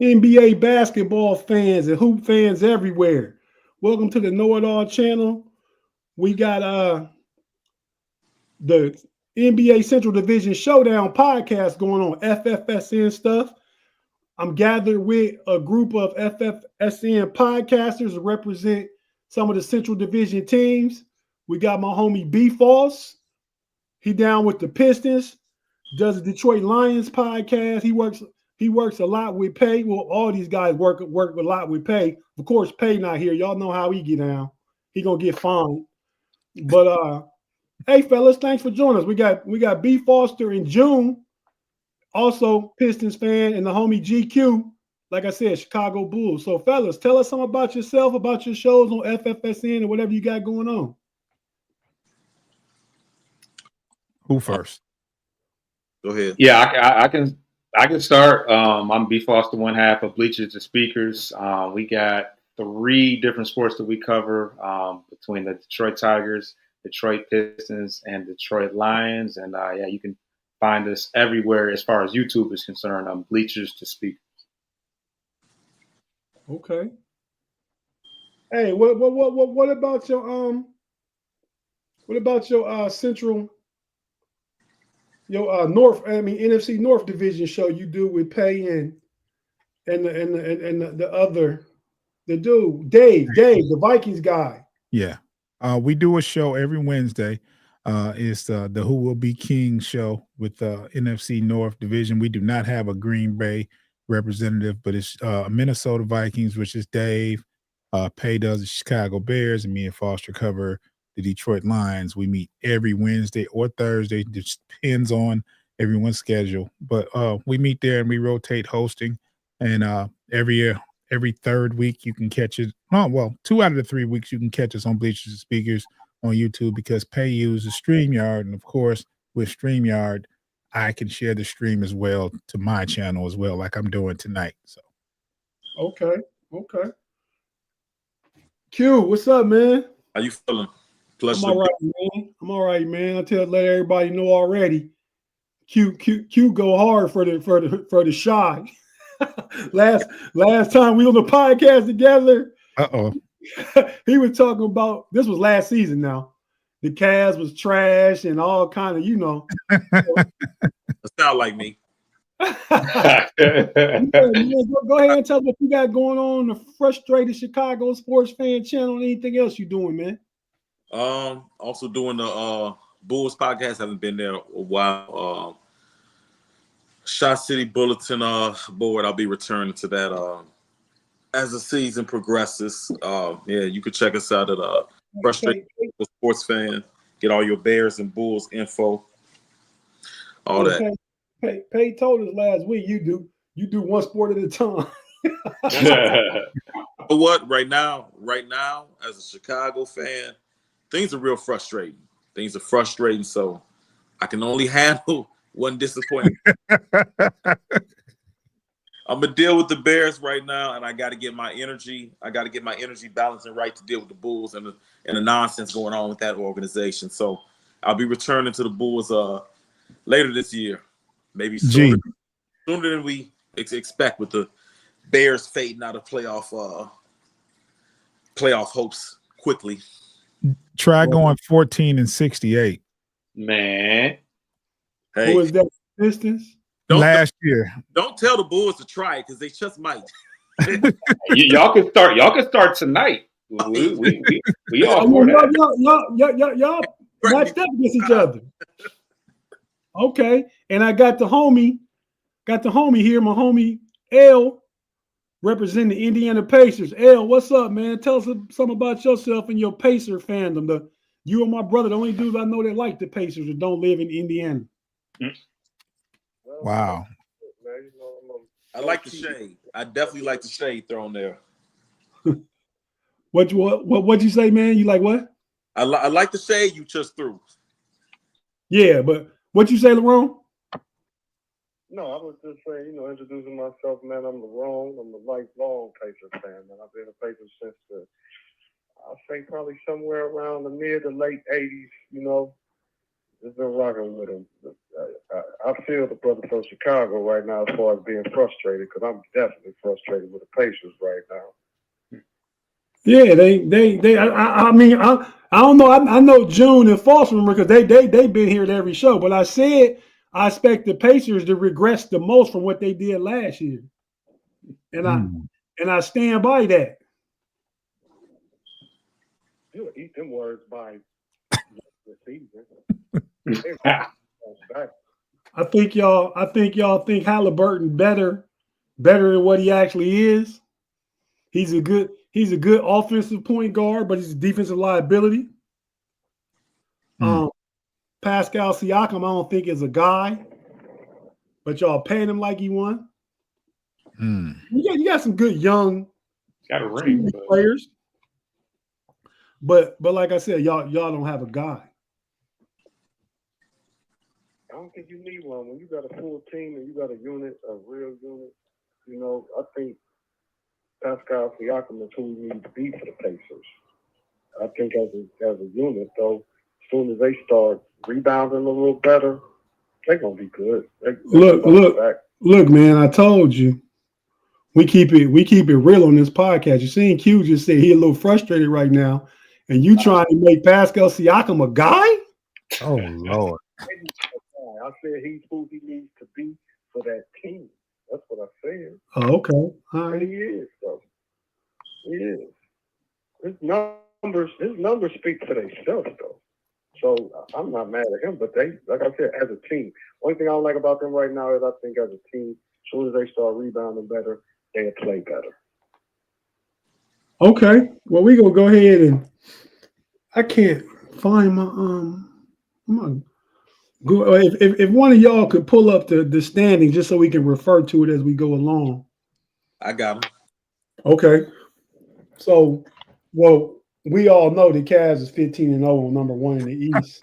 NBA basketball fans and hoop fans everywhere. Welcome to the Know It All channel. We got the NBA Central Division Showdown podcast going on, FFSN stuff. I'm gathered with a group of FFSN podcasters to represent some of the Central Division teams. We got my homie B Foss. He down with the Pistons, does the Detroit Lions podcast. He works a lot with Pay. Well, all these guys work a lot with Pay. Of course, Pay not here. Y'all know how he get down. He gonna get fined. But hey fellas, thanks for joining us. We got B Foster in June, also Pistons fan, and the homie GQ. Like I said, Chicago Bulls. So fellas, tell us something about yourself, about your shows on FFSN and whatever you got going on. Who first? Go ahead. Yeah, I can start. I'm B Foster, one half of Bleachers to Speakers. We got 3 different sports that we cover between the Detroit Tigers, Detroit Pistons, and Detroit Lions. And yeah, you can find us everywhere as far as YouTube is concerned. Bleachers to Speakers. Okay. Hey, what about your central NFC North Division show you do with Pay and the other the dude Dave the Vikings guy. Yeah. We do a show every Wednesday. It's the Who Will Be King show with the NFC North Division. We do not have a Green Bay representative, but it's Minnesota Vikings, which is Dave. Pay does the Chicago Bears, and me and Foster cover the Detroit Lions. We meet every Wednesday or Thursday. It just depends on everyone's schedule. But we meet there and we rotate hosting. And every third week you can catch it. Oh, well, 2 out of the 3 weeks you can catch us on Bleachers and Speakers on YouTube because Pay uses StreamYard. And of course, with StreamYard, I can share the stream as well to my channel as well, like I'm doing tonight. So Okay. Q, what's up, man? How you feeling? I'm all right, man. Let everybody know already. Q go hard for the shy. last time we on the podcast together. He was talking about this was last season now. The Cavs was trash and all kind of, It sound like me. Man, go ahead and tell us what you got going on the Frustrated Chicago Sports Fan channel and anything else you doing, man. Also doing the Bulls podcast. Haven't been there a while. Shot City Bulletin board. I'll be returning to that as the season progresses. Yeah, you can check us out at Frustrated Sports Fan. Get all your Bears and Bulls info. All that. Pay told us last week you do one sport at a time. But what right now, as a Chicago fan, things are real frustrating. So I can only handle one disappointment. I'm gonna deal with the Bears right now, and I got to get my energy. Balanced and right to deal with the Bulls and the nonsense going on with that organization. So I'll be returning to the Bulls later this year, maybe sooner than we expect, with the Bears fading out of playoff hopes quickly. Try going 14-68. Man, hey, who is that? Pistons? Last year. Don't tell the Bulls to try it because they just might. y'all can start tonight. We all for that. Y'all matched up against each other. Okay, and I got the homie here, my homie L, representing the Indiana Pacers. L, what's up, man? Tell us something about yourself and your Pacer fandom. You and my brother, the only dudes I know that like the Pacers that don't live in Indiana. Wow. I like the shade. I definitely like the shade thrown there. What'd you say, man? You like what? I like the shade you just threw. Yeah, but what you say, LaRon? No, I was just saying, introducing myself, man. I'm LaRon. I'm a lifelong Pacers fan, man. I've been a Pacers since I'll say probably somewhere around the mid to late 80s, Just been rocking with him. I feel the brother from Chicago right now as far as being frustrated, because I'm definitely frustrated with the Pacers right now. Yeah, I mean, I don't know. I know June and False remember because they've been here at every show. But I said I expect the Pacers to regress the most from what they did last year, and I stand by that. You'll eat them words by the season. I think y'all think Halliburton better than what he actually is. He's a good offensive point guard, but he's a defensive liability. Pascal Siakam, I don't think is a guy, but y'all paying him like he won. You got some good young got a ring players, but like I said, y'all don't have a guy. I don't think you need one. When you got a full team and you got a unit, a real unit, you know, I think Pascal Siakam is who we need to be for the Pacers. I think as a unit, though, as soon as they start rebounding a little better, they're gonna be good. Look, man, I told you. We keep it real on this podcast. You seen Q just say he a little frustrated right now, and you trying to make Pascal Siakam a guy? Oh Lord. I said he's who he needs to be for that team. That's what I said. Oh, okay. All right. And he is, though. He is. His numbers speak for themselves, though. So I'm not mad at him, but they, like I said, as a team. Only thing I don't like about them right now is I think as a team, as soon as they start rebounding better, they'll play better. Okay. Well, we gonna go ahead and I can't find my if one of y'all could pull up the standing just so we can refer to it as we go along. I got him. Okay. So, well, we all know the Cavs is 15-0 on number one in the East.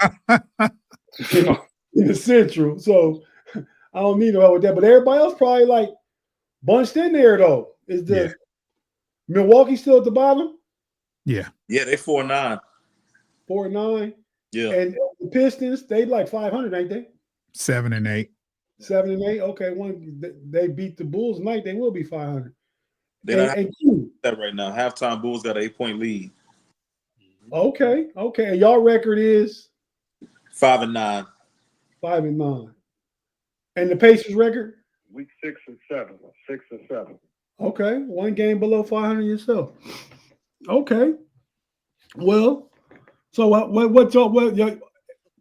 in the Central. So I don't need to know with that. But everybody else probably like bunched in there though. Is the Milwaukee still at the bottom? Yeah. Yeah, they 4-9. 4-9. Yeah. And the Pistons, they like 500, ain't they? 7-8. 7-8. Okay, they beat the Bulls tonight. They will be 500. They're not that right now. Halftime, Bulls got an 8-point lead. Okay. And y'all record is 5-9. 5-9. And the Pacers record? Week 6 and 7. 6 and 7. Okay, one game below 500 yourself. Okay. Well, so what y'all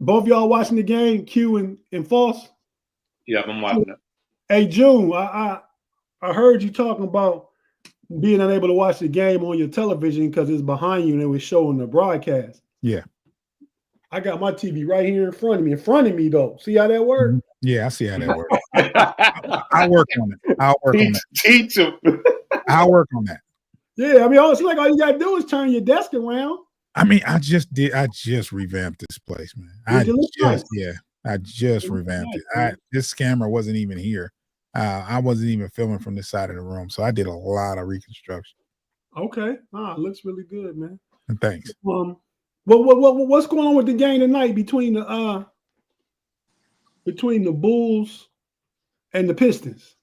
both y'all watching the game, Q and False? Yeah, I'm watching it. Hey June, I heard you talking about being unable to watch the game on your television because it's behind you and it was showing the broadcast. Yeah. I got my TV right here in front of me. In front of me though. See how that works? Yeah, I see how that works. I'll work on it. Teach him. I'll work on that. Yeah, I mean, it's like all you gotta do is turn your desk around. I mean, I just revamped this place, man. I just revamped it. This camera wasn't even here. I wasn't even filming from this side of the room, so I did a lot of reconstruction. Okay, it looks really good, man. And thanks. What's going on with the game tonight between the Bulls and the Pistons?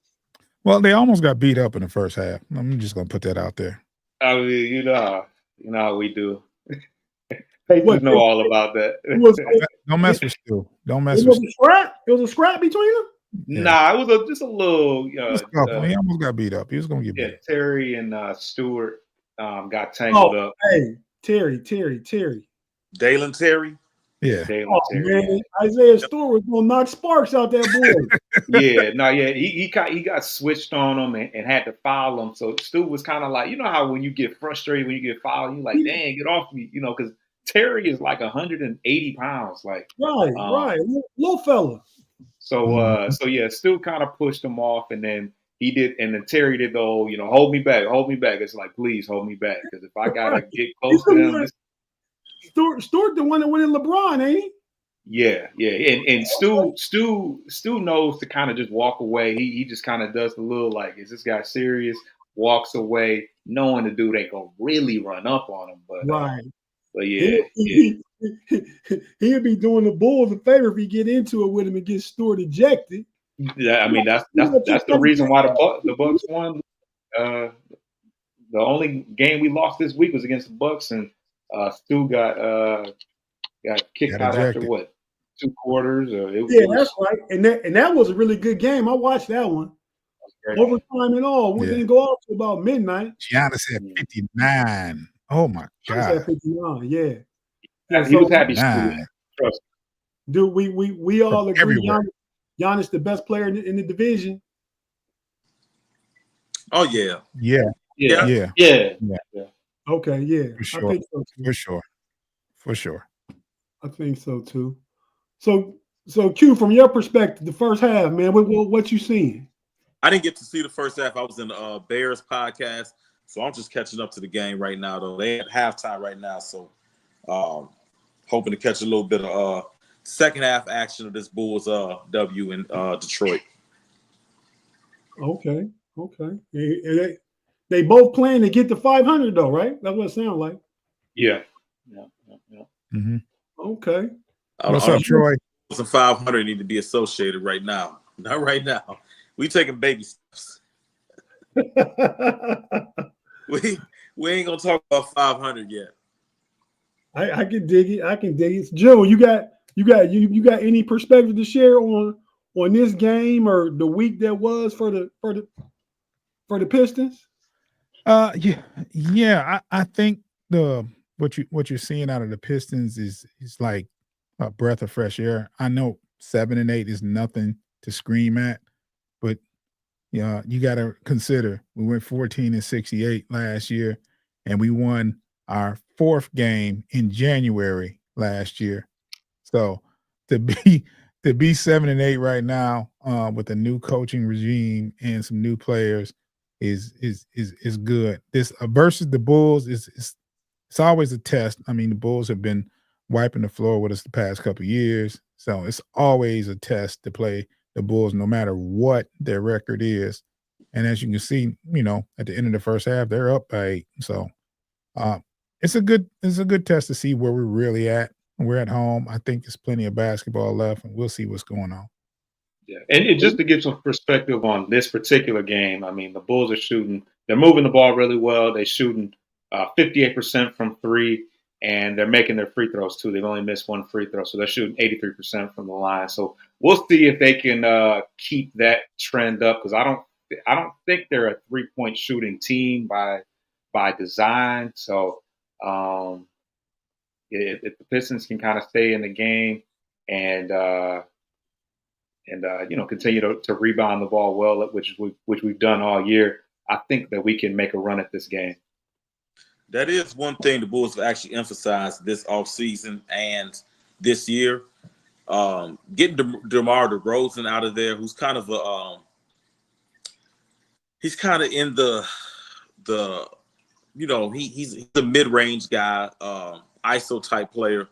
Well, they almost got beat up in the first half. I'm just gonna put that out there. I mean, you know how we do. Pacers know all about that. Don't mess with Stu. Don't mess with Stu. It was a scrap between them? Yeah. Nah, it was just a little. He almost got beat up. He was gonna get beat up. Terry and Stewart got tangled up. Hey, Terry. Dalen Terry. Yeah. Terry. Man, Isaiah Stewart was gonna knock sparks out that boy. He got switched on him and had to foul him. So Stu was kind of like, you know how when you get frustrated when you get fouled, you're like, dang, get off me, because Terry is like 180 pounds, like right, little fella. So Stu kind of pushed him off, and then he did, and then Terry did the whole, hold me back. It's like, please hold me back, because if I gotta get close to him. Stewart the one that went in LeBron, ain't he? Yeah. And Stu knows to kind of just walk away. He just kind of does the little like, is this guy serious? Walks away, knowing the dude ain't gonna really run up on him. But right. But yeah, He'd be doing the Bulls a favor if he get into it with him and get Stewart ejected. Yeah, I mean that's the reason why the Bucks won. The only game we lost this week was against the Bucks, and Stu got kicked out after what, 2 quarters? That's right. And that was a really good game. I watched that one. Overtime and all. We didn't go out to about midnight. Giannis had 59. Oh my God. Giannis had 59. Yeah, he was happy. Trust me. Dude, we all agree Giannis the best player in the division. Oh yeah. Okay, yeah. For sure. I think so too. For sure. I think so too. So Q, from your perspective, the first half, man, what you seeing? I didn't get to see the first half. I was in the Bears podcast, so I'm just catching up to the game right now. Though they at halftime right now, so hoping to catch a little bit of second half action of this Bulls W in Detroit. Okay. They both playing to get to 500 though, right? That's what it sounds like. Yeah. Mm-hmm. Okay. What's up, Troy? Some 500 need to be associated right now. Not right now. We taking baby steps. we ain't gonna talk about 500 yet. I can dig it. Joe, you got any perspective to share on this game or the week that was for the Pistons? I think what you're seeing out of the Pistons is like a breath of fresh air. I know 7-8 is nothing to scream at, but you got to consider we went 14-68 last year, and we won our 4th game in January last year. So to be 7-8 right now with a new coaching regime and some new players is good. This versus the Bulls it's always a test. I mean, the Bulls have been wiping the floor with us the past couple of years, so it's always a test to play the Bulls, no matter what their record is. And as you can see, at the end of the first half, they're up by 8. So it's a good test to see where we're really at. We're at home. I think there's plenty of basketball left, and we'll see what's going on. Yeah, and just to give some perspective on this particular game, I mean, the Bulls they're moving the ball really well. They're shooting 58% from 3, and they're making their free throws too. They've only missed 1 free throw, so they're shooting 83% from the line. So we'll see if they can keep that trend up, because I don't think they're a 3-point shooting team by design. So if the Pistons can kind of stay in the game and continue to rebound the ball well, which we've done all year, I think that we can make a run at this game. That is one thing the Bulls have actually emphasized this offseason and this year. Getting DeMar DeRozan out of there, who's kind of he's kind of in the he's a mid-range guy, ISO type player.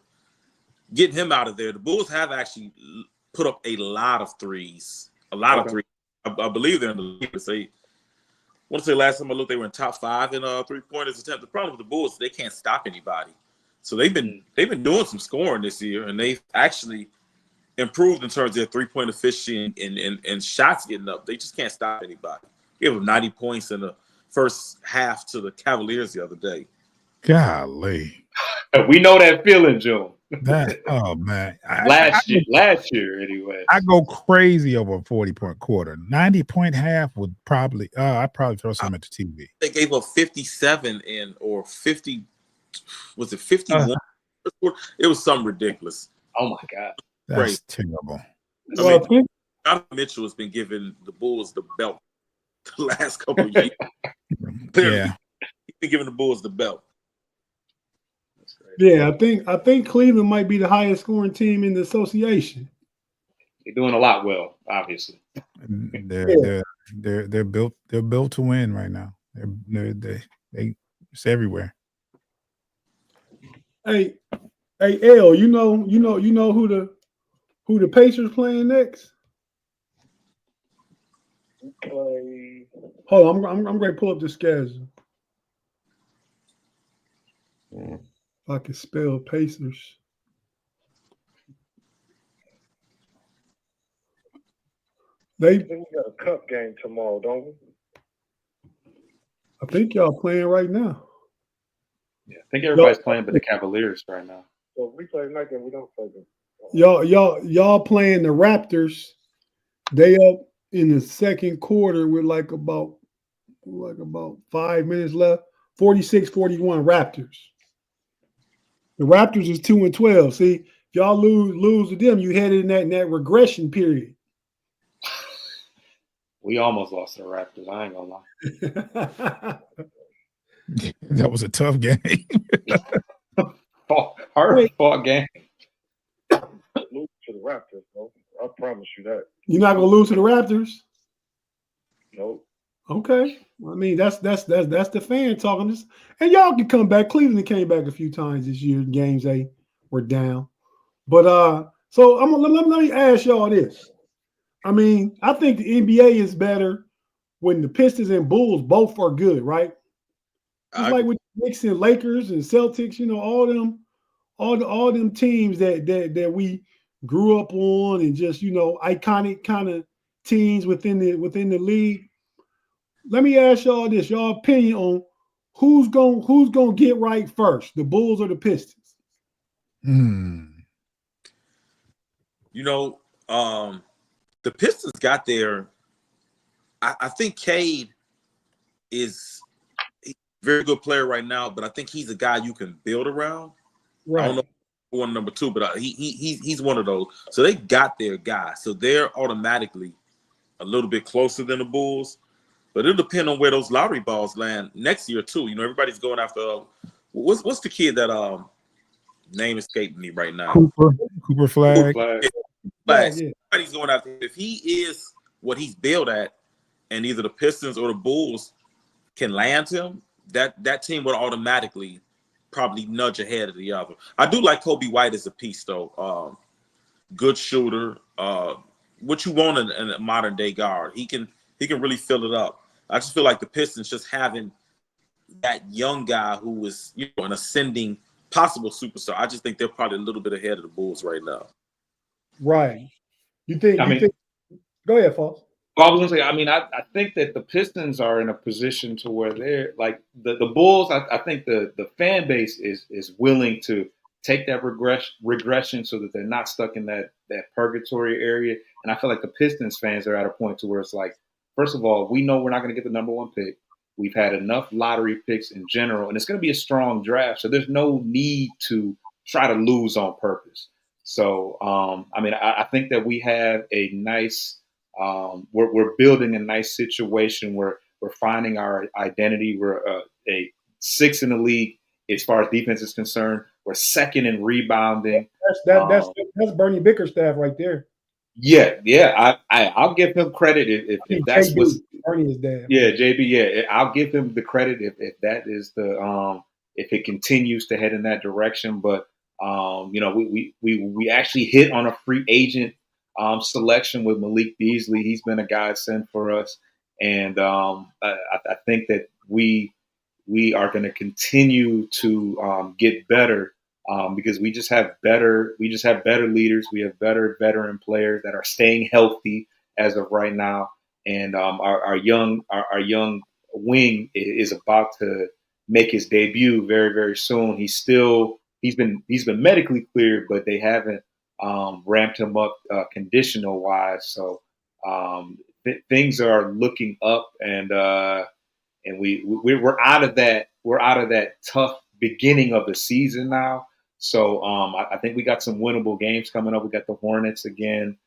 Getting him out of there, the Bulls have actually put up a lot of threes. Of threes. I believe they're in the league. I want to say last time I looked, they were in top 5 in 3-pointers attempt. The problem with the Bulls is they can't stop anybody. So they've been doing some scoring this year, and they've actually improved in terms of their 3-point efficiency and shots getting up. They just can't stop anybody. Gave them 90 points in the first half to the Cavaliers the other day. Golly. We know that feeling, Joe. Oh man. Last year anyway. I go crazy over a 40-point quarter. 90-point half would probably I'd probably throw something at the TV. They gave up 57 or 50. Was it 51? It was something ridiculous. Oh my God. That's terrible. Donovan Mitchell has been giving the Bulls the belt the last couple of years. Yeah. He's been giving the Bulls the belt. Yeah, I think Cleveland might be the highest scoring team in the association. They're doing a lot well, obviously. They're built to win right now. It's everywhere. Hey, L, you know who the Pacers playing next? Hold on, I'm going to pull up the schedule. If I can spell Pacers. They, Then we got a cup game tomorrow, don't we? I think y'all playing right now. Yeah, I think everybody's playing but the Cavaliers right now. So if we play tonight, then we don't play them. Y'all playing the Raptors. They up in the second quarter with like about 5 minutes left. 46-41 Raptors. The Raptors is 2-12. See, if y'all lose to them, you headed in that regression period. We almost lost to the Raptors. I ain't gonna lie. That was a tough game. Hard fought game. Lose to the Raptors, bro. I promise you that. You're not gonna lose to the Raptors? Nope. Okay. I mean, that's the fan talking. This, and y'all can come back. Cleveland came back a few times this year. Games they were down, but so let me ask y'all this. I mean, I think the NBA is better when the Pistons and Bulls both are good, right? It's like with Knicks and Lakers and Celtics. You know, all them teams that we grew up on and just iconic kind of teams within the league. Let me ask y'all this: y'all opinion on who's gonna get right first, the Bulls or the Pistons? The Pistons got there. I think Cade is a very good player right now, but I think he's a guy you can build around. Right. I don't know one number two, but he's one of those. So they got their guy, so they're automatically a little bit closer than the Bulls. But it'll depend on where those lottery balls land next year too. You know, everybody's going after what's the kid that name escaping me right now? Cooper Flag. Flags. Yeah. Everybody's going after him. If he is what he's billed at, and either the Pistons or the Bulls can land him, that team would automatically probably nudge ahead of the other. I do like Kobe White as a piece though. Good shooter. What you want in a modern day guard. He can really fill it up. I just feel like the Pistons just having that young guy who is an ascending possible superstar. I just think they're probably a little bit ahead of the Bulls right now. Right. You think? Go ahead, Foss. Well, I was gonna say. I mean, I think that the Pistons are in a position to where they're like the Bulls. I think the fan base is willing to take that regression so that they're not stuck in that purgatory area. And I feel like the Pistons fans are at a point to where it's like, first of all, we know we're not going to get the number one pick. We've had enough lottery picks in general, and it's going to be a strong draft. So there's no need to try to lose on purpose. So, I mean, I think that we have a nice, we're building a nice situation where we're finding our identity. We're a 6th in the league as far as defense is concerned. We're 2nd in rebounding. That's Bernie Bickerstaff right there. Yeah. I'll give him credit if that's what Bernie is there. Yeah, JB. Yeah, I'll give him the credit if that is the if it continues to head in that direction. But we actually hit on a free agent selection with Malik Beasley. He's been a godsend for us, and I think that we are going to continue to get better. Because we just have better leaders. We have better veteran players that are staying healthy as of right now. And our young wing is about to make his debut very, very soon. He's been medically cleared, but they haven't ramped him up conditional wise. So things are looking up, and we're out of that tough beginning of the season now. So I think we got some winnable games coming up. We got the Hornets again.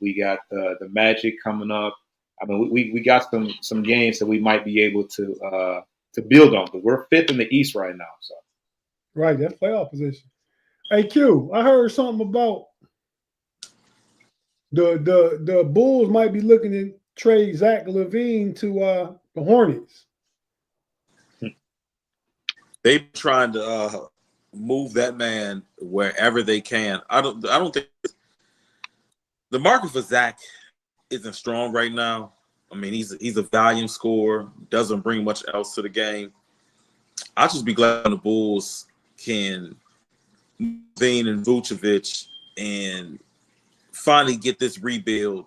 We got the Magic coming up. I mean, we got some games that we might be able to build on. But we're 5th in the East right now. So right, that's playoff position. Hey Q, I heard something about the Bulls might be looking to trade Zach LaVine to the Hornets. They're trying to move that man wherever they can. I don't think the market for Zach isn't strong right now. I mean, he's a volume scorer, doesn't bring much else to the game. I'll just be glad when the Bulls can Veen and Vucevic and finally get this rebuild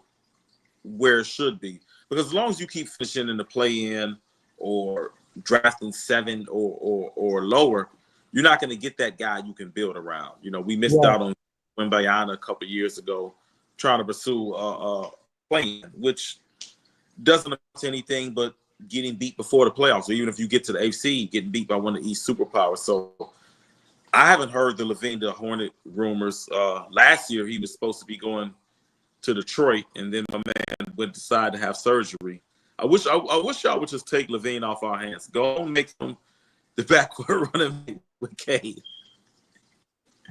where it should be. Because as long as you keep finishing in the play-in or drafting 7 or lower, you're not going to get that guy you can build around. You know, we missed out on Wembayana a couple of years ago trying to pursue playing, which doesn't amount to anything but getting beat before the playoffs. So even if you get to the AFC, getting beat by one of the East superpowers. So I haven't heard the LaVine the Hornet rumors. Last year, he was supposed to be going to Detroit, and then my man would decide to have surgery. I wish y'all would just take LaVine off our hands. Go and make him the backcourt running with Cade.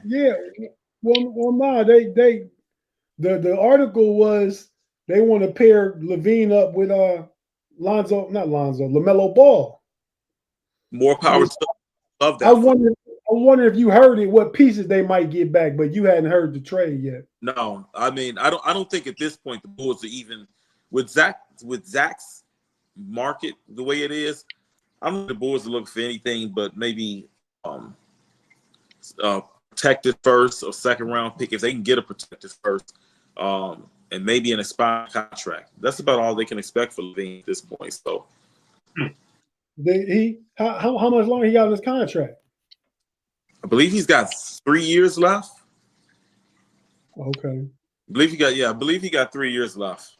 Yeah. Well, no, the article was they want to pair LaVine up with LaMelo Ball. More power to love that. I wonder if you heard it, what pieces they might get back, but you hadn't heard the trade yet. No, I mean, I don't think at this point the Bulls are even with Zach's market the way it is. I don't think the Bulls are looking for anything but maybe protected first or second round pick if they can get a protected first, and maybe an expired contract. That's about all they can expect for LaVine at this point. So, how much longer he got on his contract? I believe he's got 3 years left. Okay. I believe he got 3 years left.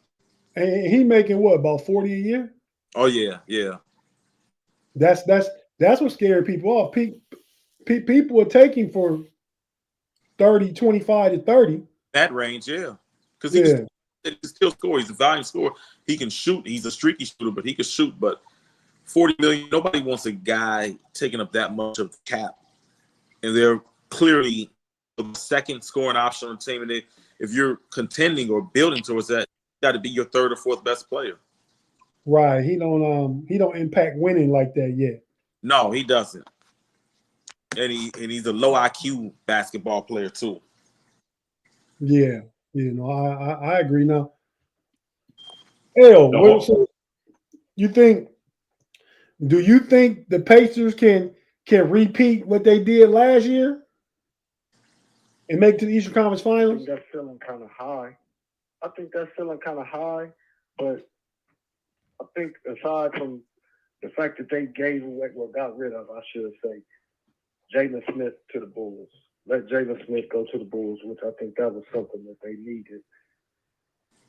And he making what, about 40 a year? Oh yeah. That's what scared people off. People are taking for 30, 25 to 30. That range, yeah. Because he can still score. He's a volume scorer. He can shoot. He's a streaky shooter, but he can shoot. But 40 million, nobody wants a guy taking up that much of the cap. And they're clearly the second scoring option on the team. And if you're contending or building towards that, got to be your third or fourth best player. Right. He don't impact winning like that yet. No, he doesn't. And he's a low IQ basketball player too. Yeah. No, I agree now. So do you think the Pacers can repeat what they did last year and make it to the Eastern Conference Finals? I think that's feeling kind of high. But I think aside from the fact that they got rid of, I should say, Jalen Smith to the Bulls. Let Jalen Smith go to the Bulls, which I think that was something that they needed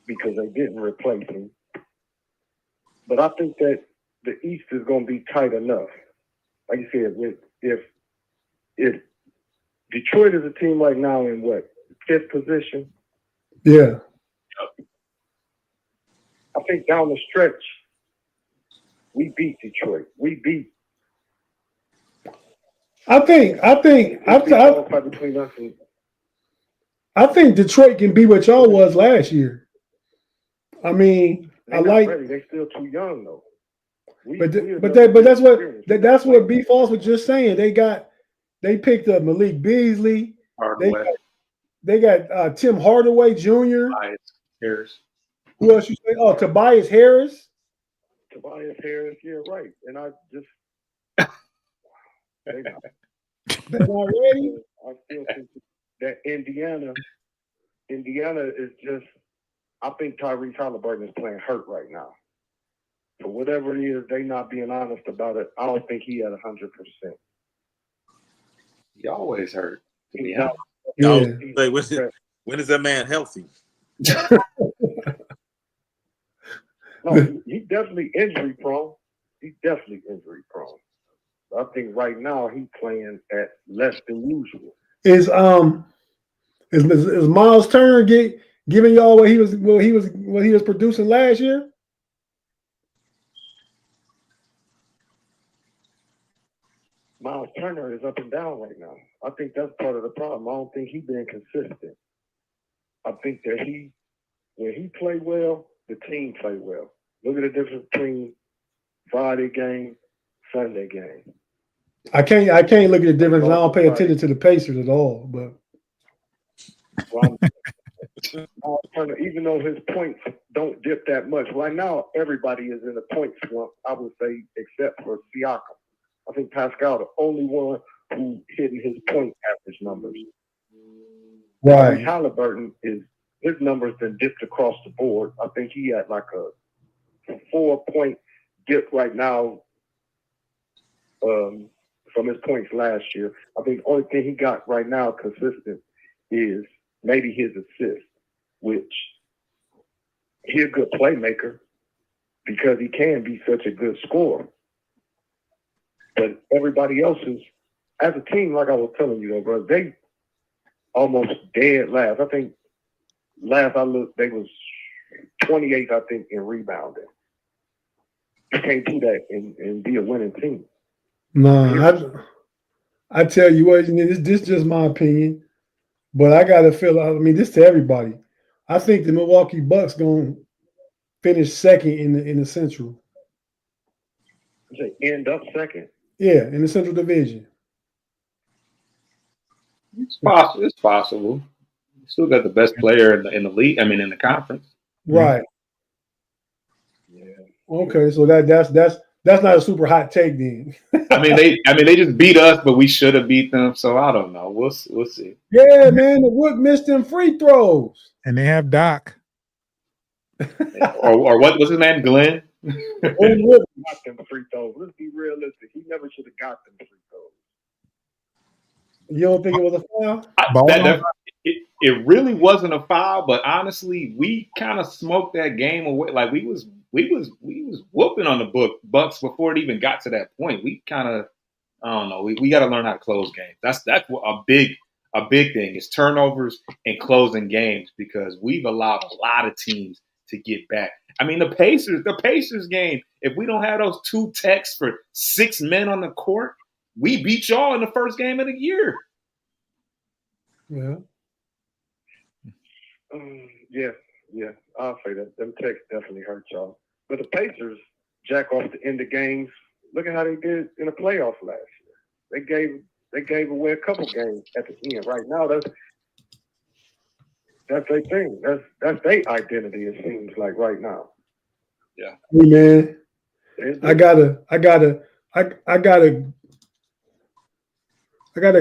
because they didn't replace him. But I think that the East is going to be tight enough. Like you said, if Detroit is a team right now in what, 5th position? Yeah. I think down the stretch, we beat Detroit. I think Detroit can be what y'all was last year. I mean, They're still too young though. But that's what B. Foss was just saying. They picked up Malik Beasley. They got Tim Hardaway Jr. Tobias Harris. Who else you say? Oh, Tobias Harris. Yeah, right. And I just they're not ready. I still think that Indiana is just. I think Tyrese Halliburton is playing hurt right now. For whatever it is, they not being honest about it. I don't think he at 100%. He always hurt. Yeah. When is that man healthy? No, he's definitely injury prone. I think right now he's playing at less than usual. Is Miles Turner giving y'all what he was producing last year? Miles Turner is up and down right now. I think that's part of the problem. I don't think he's been consistent. I think that when he play well, the team play well. Look at the difference between Friday game, Sunday game. I can't look at the difference. I don't pay attention to the Pacers at all. But even though his points don't dip that much, right now everybody is in a point slump, I would say, except for Siakam. I think Pascal the only one who hitting his point average numbers. Right. Halliburton is his numbers been dipped across the board. I think he had like a 4-point dip right now from his points last year. I think the only thing he got right now consistent is maybe his assist, which he's a good playmaker because he can be such a good scorer. But everybody else is, as a team, like I was telling you, though, bro, they almost dead last. I think last I looked, they was 28th, I think, in rebounding. You can't do that and be a winning team. No, I tell you what, this is just my opinion, but I gotta feel. I mean, this to everybody. I think the Milwaukee Bucks gonna finish second in the Central. They end up second. Yeah, in the Central Division. It's possible. It's possible. You still got the best player in the league. I mean, in the conference. Right. Yeah. Okay, so that's not a super hot take then. I mean, they just beat us, but we should have beat them. So I don't know. We'll see. Yeah, man, the Wood missed them free throws. And they have Doc. or what was his name? Glenn. Glenn Wood got them free throws. Let's be realistic. He never should have got them free throws. You don't think it was a foul? It really wasn't a foul, but honestly, we kind of smoked that game away. Like we was whooping on the Bucks before it even got to that point. We kind of, I don't know. We got to learn how to close games. That's a big thing is turnovers and closing games because we've allowed a lot of teams to get back. I mean, the Pacers game. If we don't have those 2 techs for 6 men on the court, we beat y'all in the first game of the year. Yeah. Yeah, I'll say that. Them techs definitely hurt y'all. But the Pacers jack off the end of games. Look at how they did in the playoffs last year. They gave away a couple games at the end. Right now, that's their thing. That's their identity. It seems like right now. Yeah. Hey man, I got a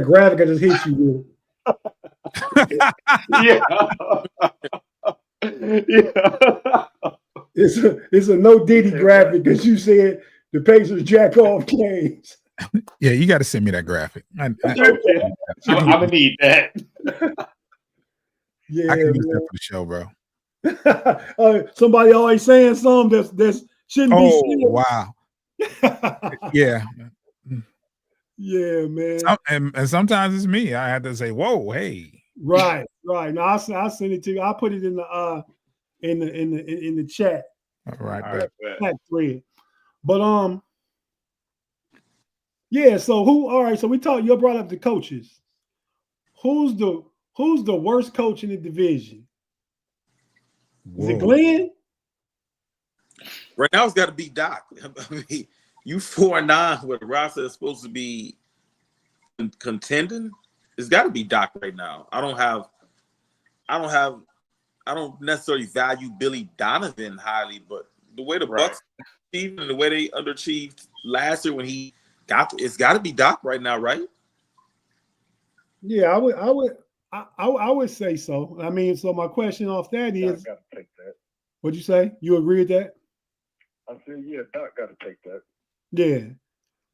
graphic I just hit you with. Yeah. Yeah. It's a no Diddy graphic because you said the Pacers jack off games. Yeah, you got to send me that graphic. I'm gonna need that. Yeah, I can use that for the show, bro. Somebody always saying something that shouldn't be said. Oh wow. Yeah. Yeah, man. And sometimes it's me. I have to say, "Whoa, hey." Right. No, I'll send it to you. I'll put it in the chat. All right. Chat thread. But yeah. So all right. So we talked. You brought up the coaches. Who's the worst coach in the division? Is it Glenn? Right now, it's got to be Doc. I mean, you 4-9 with a roster that's supposed to be contending. It's got to be Doc right now. I don't necessarily value Billy Donovan highly, but the way the Bucks achieved and the way they underachieved last year when he it's got to be Doc right now, right? Yeah, I would say so. I mean, so my question off that is, Doc got to take that. What'd you say? You agree with that? I said, yeah, Doc got to take that. Yeah.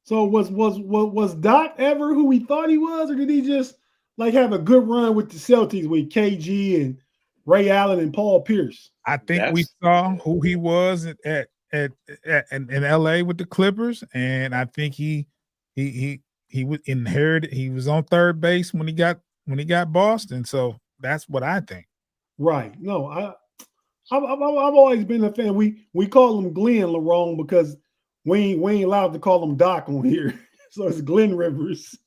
So was Doc ever who we thought he was, or did he just like have a good run with the Celtics with KG and Ray Allen and Paul Pierce? I think we saw who he was in LA with the Clippers, and I think he was inherited. He was on third base when he got Boston. So that's what I think. Right. No, I've always been a fan. We call him Glenn LaRone because we ain't allowed to call him Doc on here. So it's Glenn Rivers,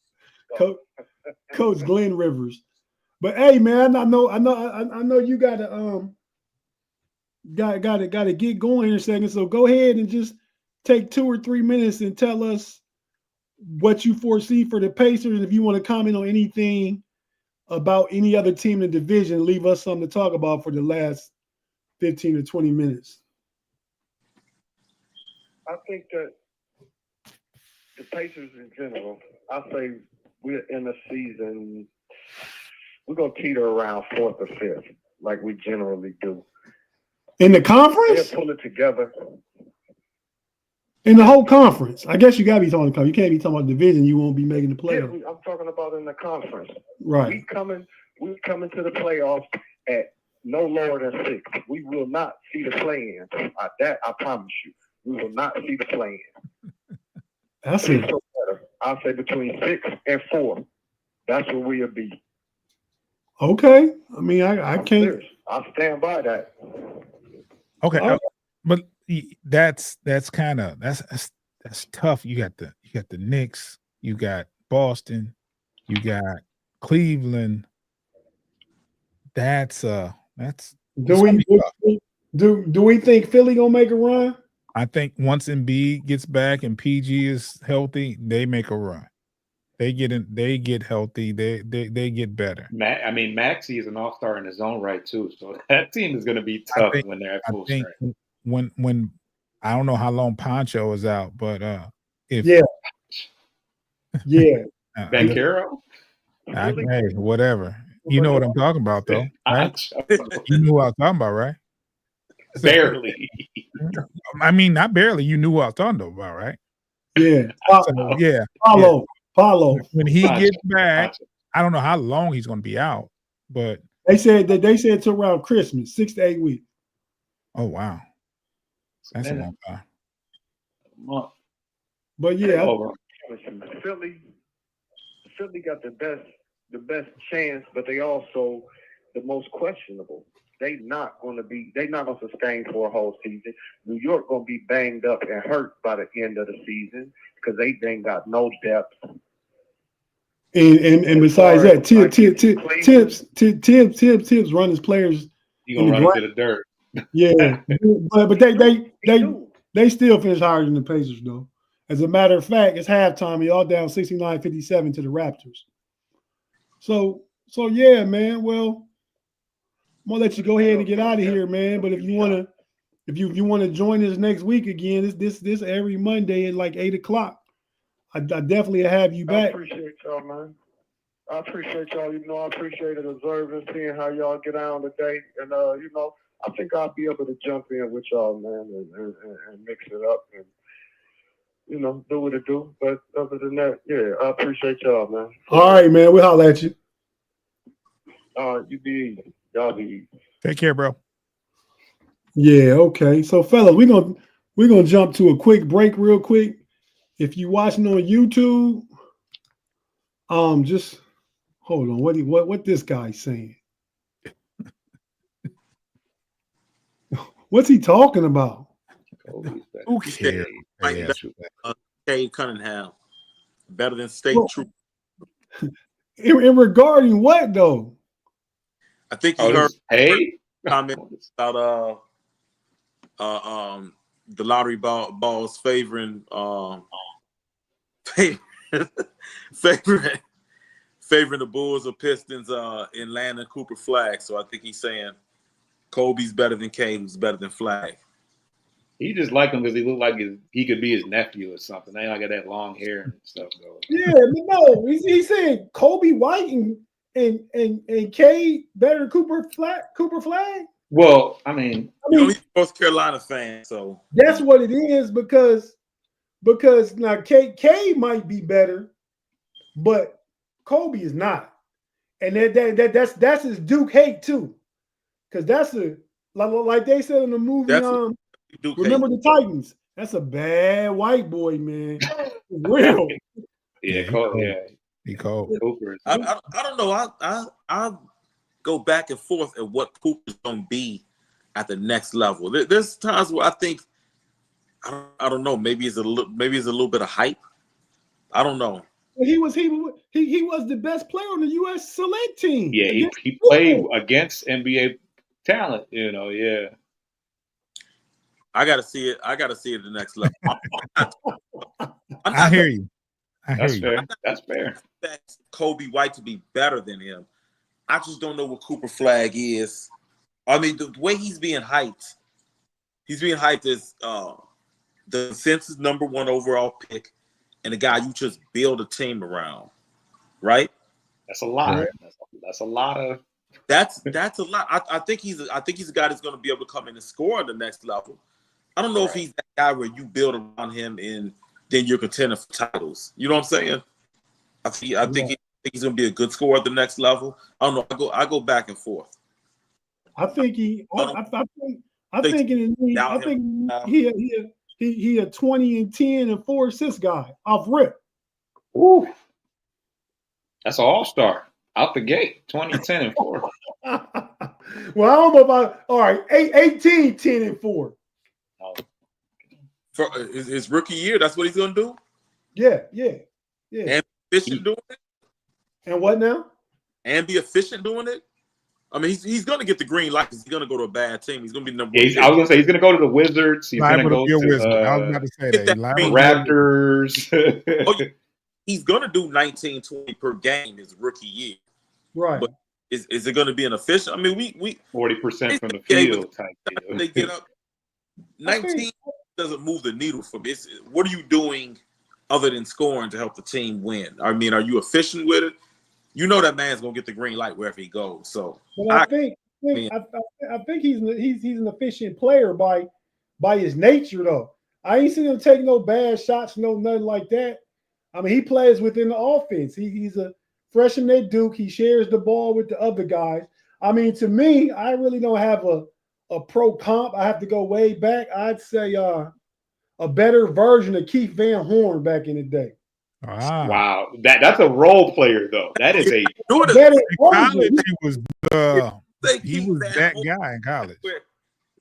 Coach Glenn Rivers. But hey, man, I know you gotta get going in a second. So go ahead and just take 2 or 3 minutes and tell us what you foresee for the Pacers. If you want to comment on anything about any other team in the division, leave us something to talk about for the last 15 to 20 minutes. I think that the Pacers in general, I say we're in a season, we're going to teeter around 4th or 5th. like we generally do. In the conference? They'll pull it together. In the whole conference. I guess you got to be talking about. You can't be talking about division. You won't be making the playoffs. Yeah, I'm talking about in the conference. Right. We coming to the playoffs at no lower than 6. We will not see the play-in. That I promise you. We will not see the play-in. That's it. I'll say between 6 and 4. That's where we'll be. Okay. I mean, I can't. Serious. I'll stand by that. Okay. But that's kind of that's tough. You got the Knicks, you got Boston, you got Cleveland. That's do we think Philly gonna make a run? I think once Embiid gets back and PG is healthy, they make a run. They get healthy. They get better. Maxey is an all-star in his own right too. So that team is going to be tough when they're at full strength. When I don't know how long Poncho is out, but if Banchero, hey, whatever. You know what I'm talking about, though, right? You knew what I was talking about, right? Barely. I mean, not barely. You knew what I was talking about, right? Yeah. Paulo. When he gets back, I don't know how long he's going to be out, but they said to around Christmas, 6 to 8 weeks. Oh wow, that's a long time. But yeah, Philly got the best chance, but they also the most questionable. They not going to sustain for a whole season. New York going to be banged up and hurt by the end of the season because they ain't got no depth. And besides that, Tibbs run his players. You gonna run into the dirt? Yeah, but they still finish higher than the Pacers though. As a matter of fact, it's halftime. Y'all down 69-57 to the Raptors. So yeah, man. Well, I'm gonna let you go ahead and get out of here, man. But if you wanna join us next week again, this every Monday at like 8:00. I definitely have you back. I appreciate y'all, man. I appreciate y'all. I appreciate it observing, seeing how y'all get on today. And, I think I'll be able to jump in with y'all, man, and mix it up and, do what it do. But other than that, yeah, I appreciate y'all, man. All right, man. We'll holler at you. All right, you be easy. Y'all be easy. Take care, bro. Yeah, okay. So, fellas, we're gonna jump to a quick break real quick. If you're watching on YouTube, just hold on. What this guy's saying? What's he talking about? Who cares? Cade Cunningham better than State Troop. In regarding what though? I think he heard comments about the lottery balls favoring favoring the Bulls or Pistons in landing Cooper Flag. So I think he's saying Kobe's better than Cade, who's better than Flag. He just liked him because he looked like he could be his nephew or something. They got that long hair and stuff going. Yeah, no, he's saying Kobe White and Cade better than Cooper Flag. Well, I mean, he's North Carolina fan, so that's what it is because now Cade might be better, but Kobe is not, and that's his Duke hate too, because that's like they said in the movie. Remember the Titans? That's a bad white boy, man. Real. Yeah, Cole. Yeah, he called. I don't know. I go back and forth at what Cooper's going to be at the next level. There's times where I think I don't know. Maybe it's a little bit of hype. I don't know. He was the best player on the U.S. select team. Yeah, he played against NBA talent. Yeah. I gotta see it. I gotta see it at the next level. I hear you. That's fair. That's Kobe White to be better than him. I just don't know what Cooper Flag is. I mean, the way he's being hyped as the consensus #1 overall pick and the guy you just build a team around, right? That's a lot. Right. That's a lot of That's a lot. I think he's a guy that's going to be able to come in and score at the next level. I don't know if he's that guy where you build around him and then you're contending for titles. You know what I'm saying? I think he's going to be a good scorer at the next level. I don't know. I go back and forth. I think he a 20 and 10 and 4 assists guy off rip. Ooh, that's an all-star out the gate. 20, 10, and 4. Well, I don't know about all right. 18, 10, and 4. For his rookie year, that's what he's going to do. Yeah. And be efficient doing it. And what now? And be efficient doing it. I mean, he's going to get the green light. He's going to go to a bad team. He's going to be number one. I was going to say he's going to go to the Wizards. He's going to go to I was about to say that. Raptors. He's going to do 19, 20 per game his rookie year. Right. But is it going to be an efficient? I mean, we 40% from the field type deal. They get up. 19 doesn't move the needle for me. What are you doing other than scoring to help the team win? I mean, are you efficient with it? You know that man's gonna get the green light wherever he goes. So I think he's an efficient player by his nature, though. I ain't seen him take no bad shots, nothing like that. I mean, he plays within the offense. He's a freshman at Duke. He shares the ball with the other guys. I mean, to me, I really don't have a pro comp. I have to go way back. I'd say a better version of Keith Van Horn back in the day. Wow, that's a role player though. That is a better version. He was that guy in college. He was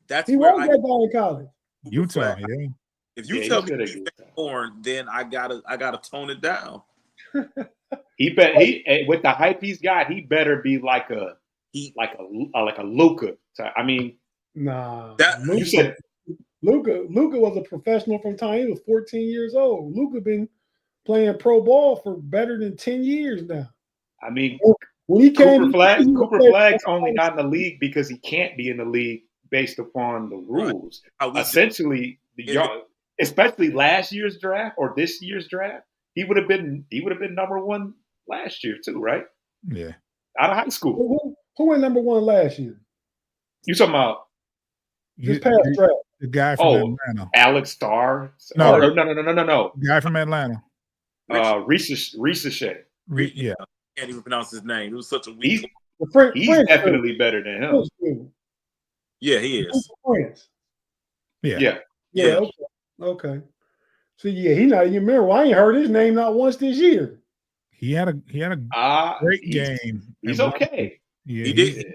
that guy in college. Utah, yeah. If you tell me Keith Van Horn, then I gotta tone it down. He with the hype he's got, he better be like a Luka. I mean, nah. You said Luka was a professional from time he was 14 years old. Luka been playing pro ball for better than 10 years now. I mean, when he came, Cooper Flagg's only not in the league because he can't be in the league based upon the rules. Right. Essentially, especially last year's draft or this year's draft, he would have been number one last year too, right? Yeah, out of high school. Who went number one last year? You talking about this past draft? The guy from Atlanta, Alex Starr. No. The guy from Atlanta. Ricochet. Yeah. I can't even pronounce his name. It was such a weak. He's definitely better than him. Yeah, he is. Yeah. Okay. So he's not even memorable. I ain't heard his name not once this year. He had a great game. He's okay. Yeah, he did.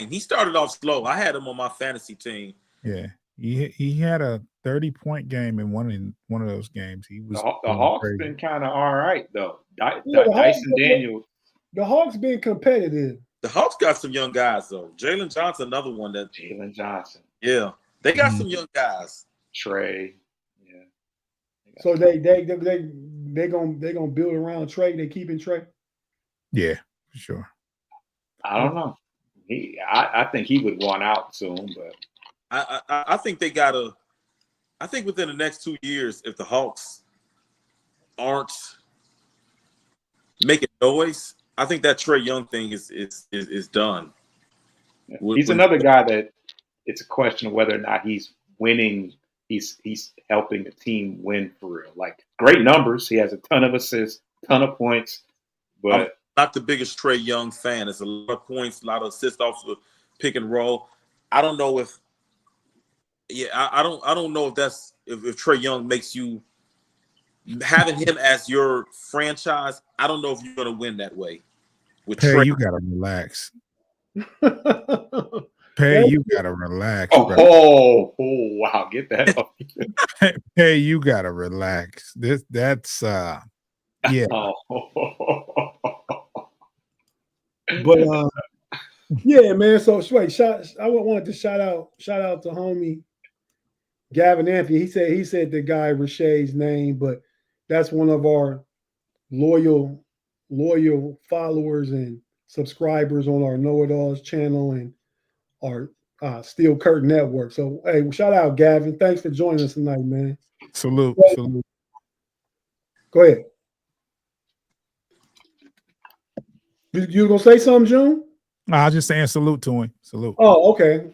He started off slow. I had him on my fantasy team. Yeah. He had a 30-point game in one of those games. He was the Hawks crazy. Been kind of all right though. Dyson Daniels. The Hawks been competitive. The Hawks got some young guys though. Jalen Johnson, another one that. Jalen Johnson. Yeah, they got some young guys. Trey. Yeah. So they gonna build around Trey. They keeping Trey. Yeah, for sure. I don't know. I think he would want out soon, but. I think they gotta. I think within the next 2 years, if the Hawks aren't making noise, I think that Trae Young thing is done. He's another guy that it's a question of whether or not he's winning. He's helping the team win for real. Like great numbers, he has a ton of assists, ton of points, but I'm not the biggest Trae Young fan. It's a lot of points, a lot of assists off the pick and roll. I don't know if. Yeah, I don't know if that's if Trae Young makes you having him as your franchise. I don't know if you're gonna win that way. With Trae, you gotta relax. You gotta relax. Oh, wow, get that off. You gotta relax. That's yeah. But yeah, man. So wait, I wanted to shout out to homie Gavin Anthony. He said the guy Rashee's name, but that's one of our loyal followers and subscribers on our Know It Alls channel and our Steel Curtain Network. So hey, shout out Gavin. Thanks for joining us tonight, man. Salute. Go ahead. You gonna say something, June? I was just saying salute to him. Salute. Oh, okay.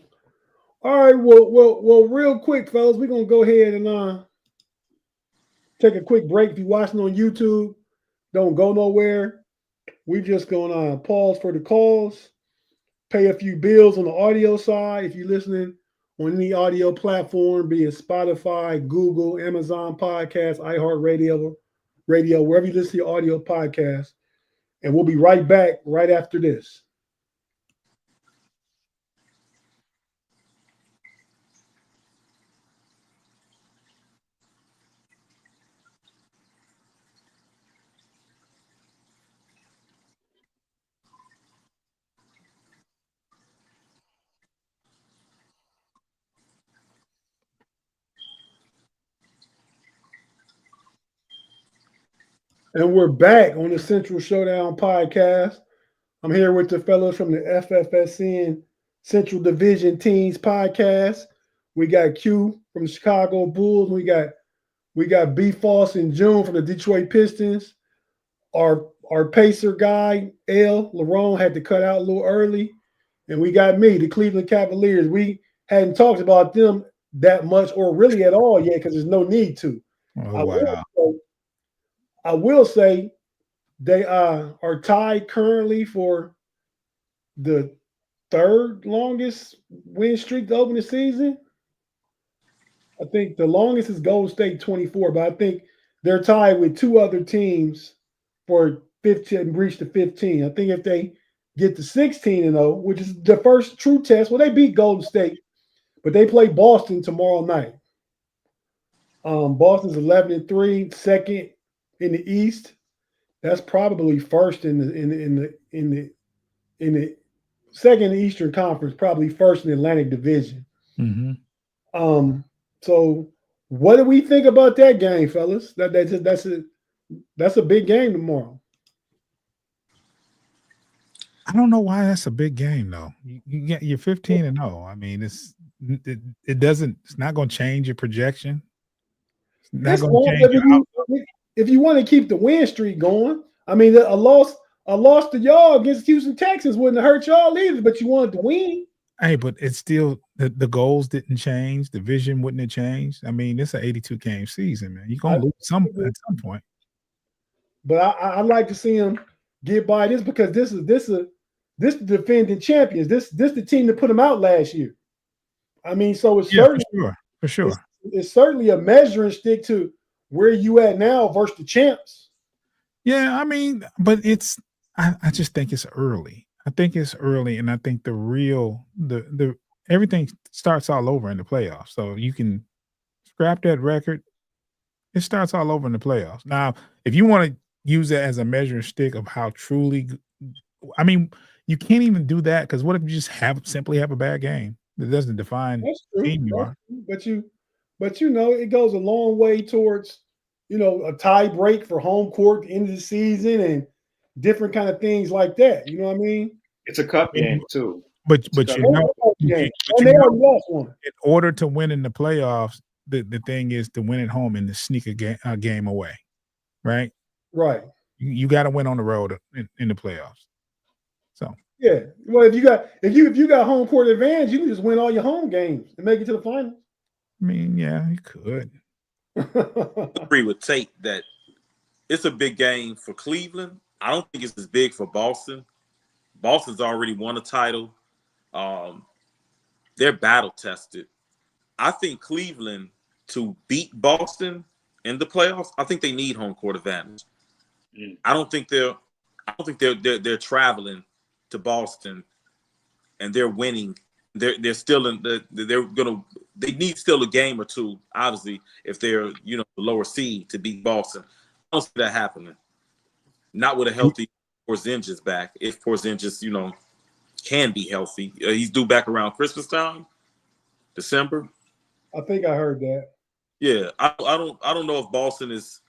All right. Well, real quick, fellas, we're gonna go ahead and take a quick break. If you're watching on YouTube, don't go nowhere. We just gonna pause for the calls, pay a few bills on the audio side. If you're listening on any audio platform, be it Spotify, Google, Amazon Podcasts, iHeartRadio, wherever you listen to your audio podcast. And we'll be right back right after this. And we're back on the Central Showdown podcast. I'm here with the fellows from the FFSN Central Division Teams podcast. We got Q from the Chicago Bulls. We got B Foss and June from the Detroit Pistons. Our pacer guy, L. Larone, had to cut out a little early. And we got me, the Cleveland Cavaliers. We hadn't talked about them that much or really at all yet because there's no need to. Oh, wow. I will say they are tied currently for the third longest win streak to open the season. I think the longest is Golden State 24, but I think they're tied with two other teams for 15, reach to 15. I think if they get to 16-0, which is the first true test, well, they beat Golden State, but they play Boston tomorrow night. Boston's 11-3, second in the East. That's probably first in the second in the Eastern Conference, probably first in the Atlantic Division. Mm-hmm. So what do we think about that game, fellas? That's a big game tomorrow. I don't know why that's a big game though. You're 15-0. I mean, it's not going to change your projection. It's not going to change your outlook. If you want to keep the win streak going, I mean, a loss to y'all against Houston Texans wouldn't have hurt y'all either, but you wanted to win. Hey, but it's still the goals didn't change. The vision wouldn't have changed. I mean, it's an 82-game season, man. You're gonna lose at some point. But I'd like to see them get by this because this is the defending champions. This the team that put them out last year. I mean, so it's certainly for sure. It's certainly a measuring stick to where you at now versus the champs. Yeah, I mean, but I just think it's early. I think it's early, and I think the everything starts all over in the playoffs. So you can scrap that record. It starts all over in the playoffs. Now, if you want to use that as a measuring stick of how truly, I mean, you can't even do that because what if you just simply have a bad game? That doesn't define the team you are. But it goes a long way towards a tie break for home court at the end of the season and different kind of things like that. You know what I mean? It's a cup game too. But in order to win in the playoffs, the thing is to win at home and to sneak a game away, right? Right. You got to win on the road in the playoffs. So yeah, well, if you got home court advantage, you can just win all your home games and make it to the finals. I mean, yeah, you could. I agree with Tate that it's a big game for Cleveland. I don't think it's as big for Boston. Boston's already won a title. They're battle tested. I think Cleveland to beat Boston in the playoffs, I think they need home court advantage. I don't think they're traveling to Boston and they're winning. They're still in they need still a game or two, obviously, if they're the lower seed to beat Boston. I don't see that happening. Not with a healthy Porzingis back. If Porzingis, can be healthy. He's due back around Christmas time, December. I think I heard that. Yeah, I don't know if Boston is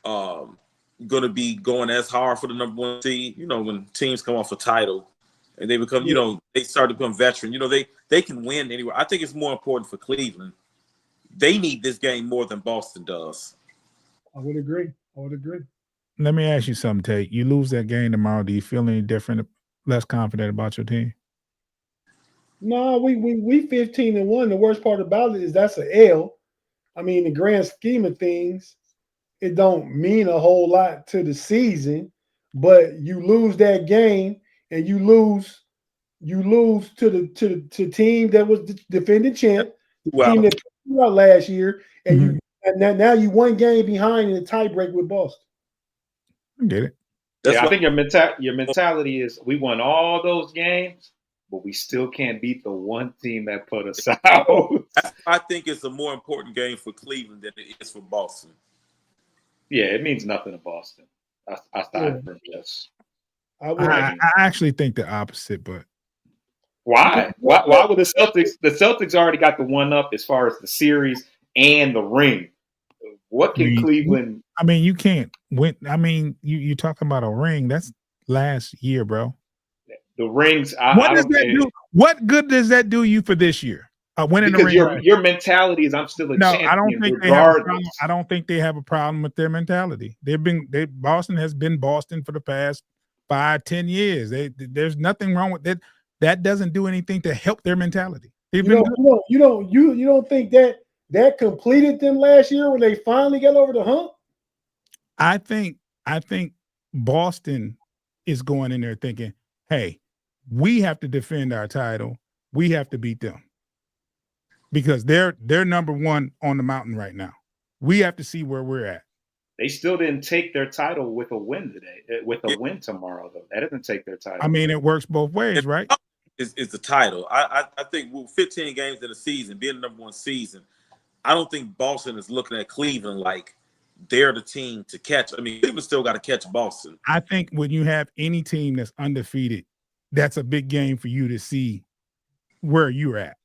going to be going as hard for the number one seed. When teams come off a title and they become, they start to become veteran. They can win anywhere. I think it's more important for Cleveland. They need this game more than Boston does. I would agree. Let me ask you something, Tate. You lose that game tomorrow. Do you feel any different less confident about your team? No, we 15-1. The worst part about it is that's an L. I mean, the grand scheme of things, it don't mean a whole lot to the season, but you lose that game and you lose to the team that was the defending champ, the team that put you out last year, and now you one game behind in the tiebreak with Boston. I get it. I think your mentality is we won all those games, but we still can't beat the one team that put us out. I think it's a more important game for Cleveland than it is for Boston. Yeah, it means nothing to Boston. Aside from this, I actually think the opposite, but why? Why would the Celtics? The Celtics already got the one up as far as the series and the ring. What can Cleveland? I mean, you can't win. I mean, you talking about a ring? That's last year, bro. The rings. What does that do? What good does that do you for this year? Winning because the ring. Your mentality is I'm still a champion. I don't think regardless. I don't think they have a problem with their mentality. Boston has been Boston for the past 5-10 years. There's nothing wrong with that. That doesn't do anything to help their mentality. You don't think that completed them last year when they finally got over the hump? I think Boston is going in there thinking, hey, we have to defend our title. We have to beat them. Because they're number one on the mountain right now. We have to see where we're at. They still didn't take their title with a win today. With a win tomorrow, though, that doesn't take their title. I mean, it works both ways, right? It's the title. I think with 15 games in the season, being the number one season, I don't think Boston is looking at Cleveland like they're the team to catch. I mean, Cleveland still got to catch Boston. I think when you have any team that's undefeated, that's a big game for you to see where you're at.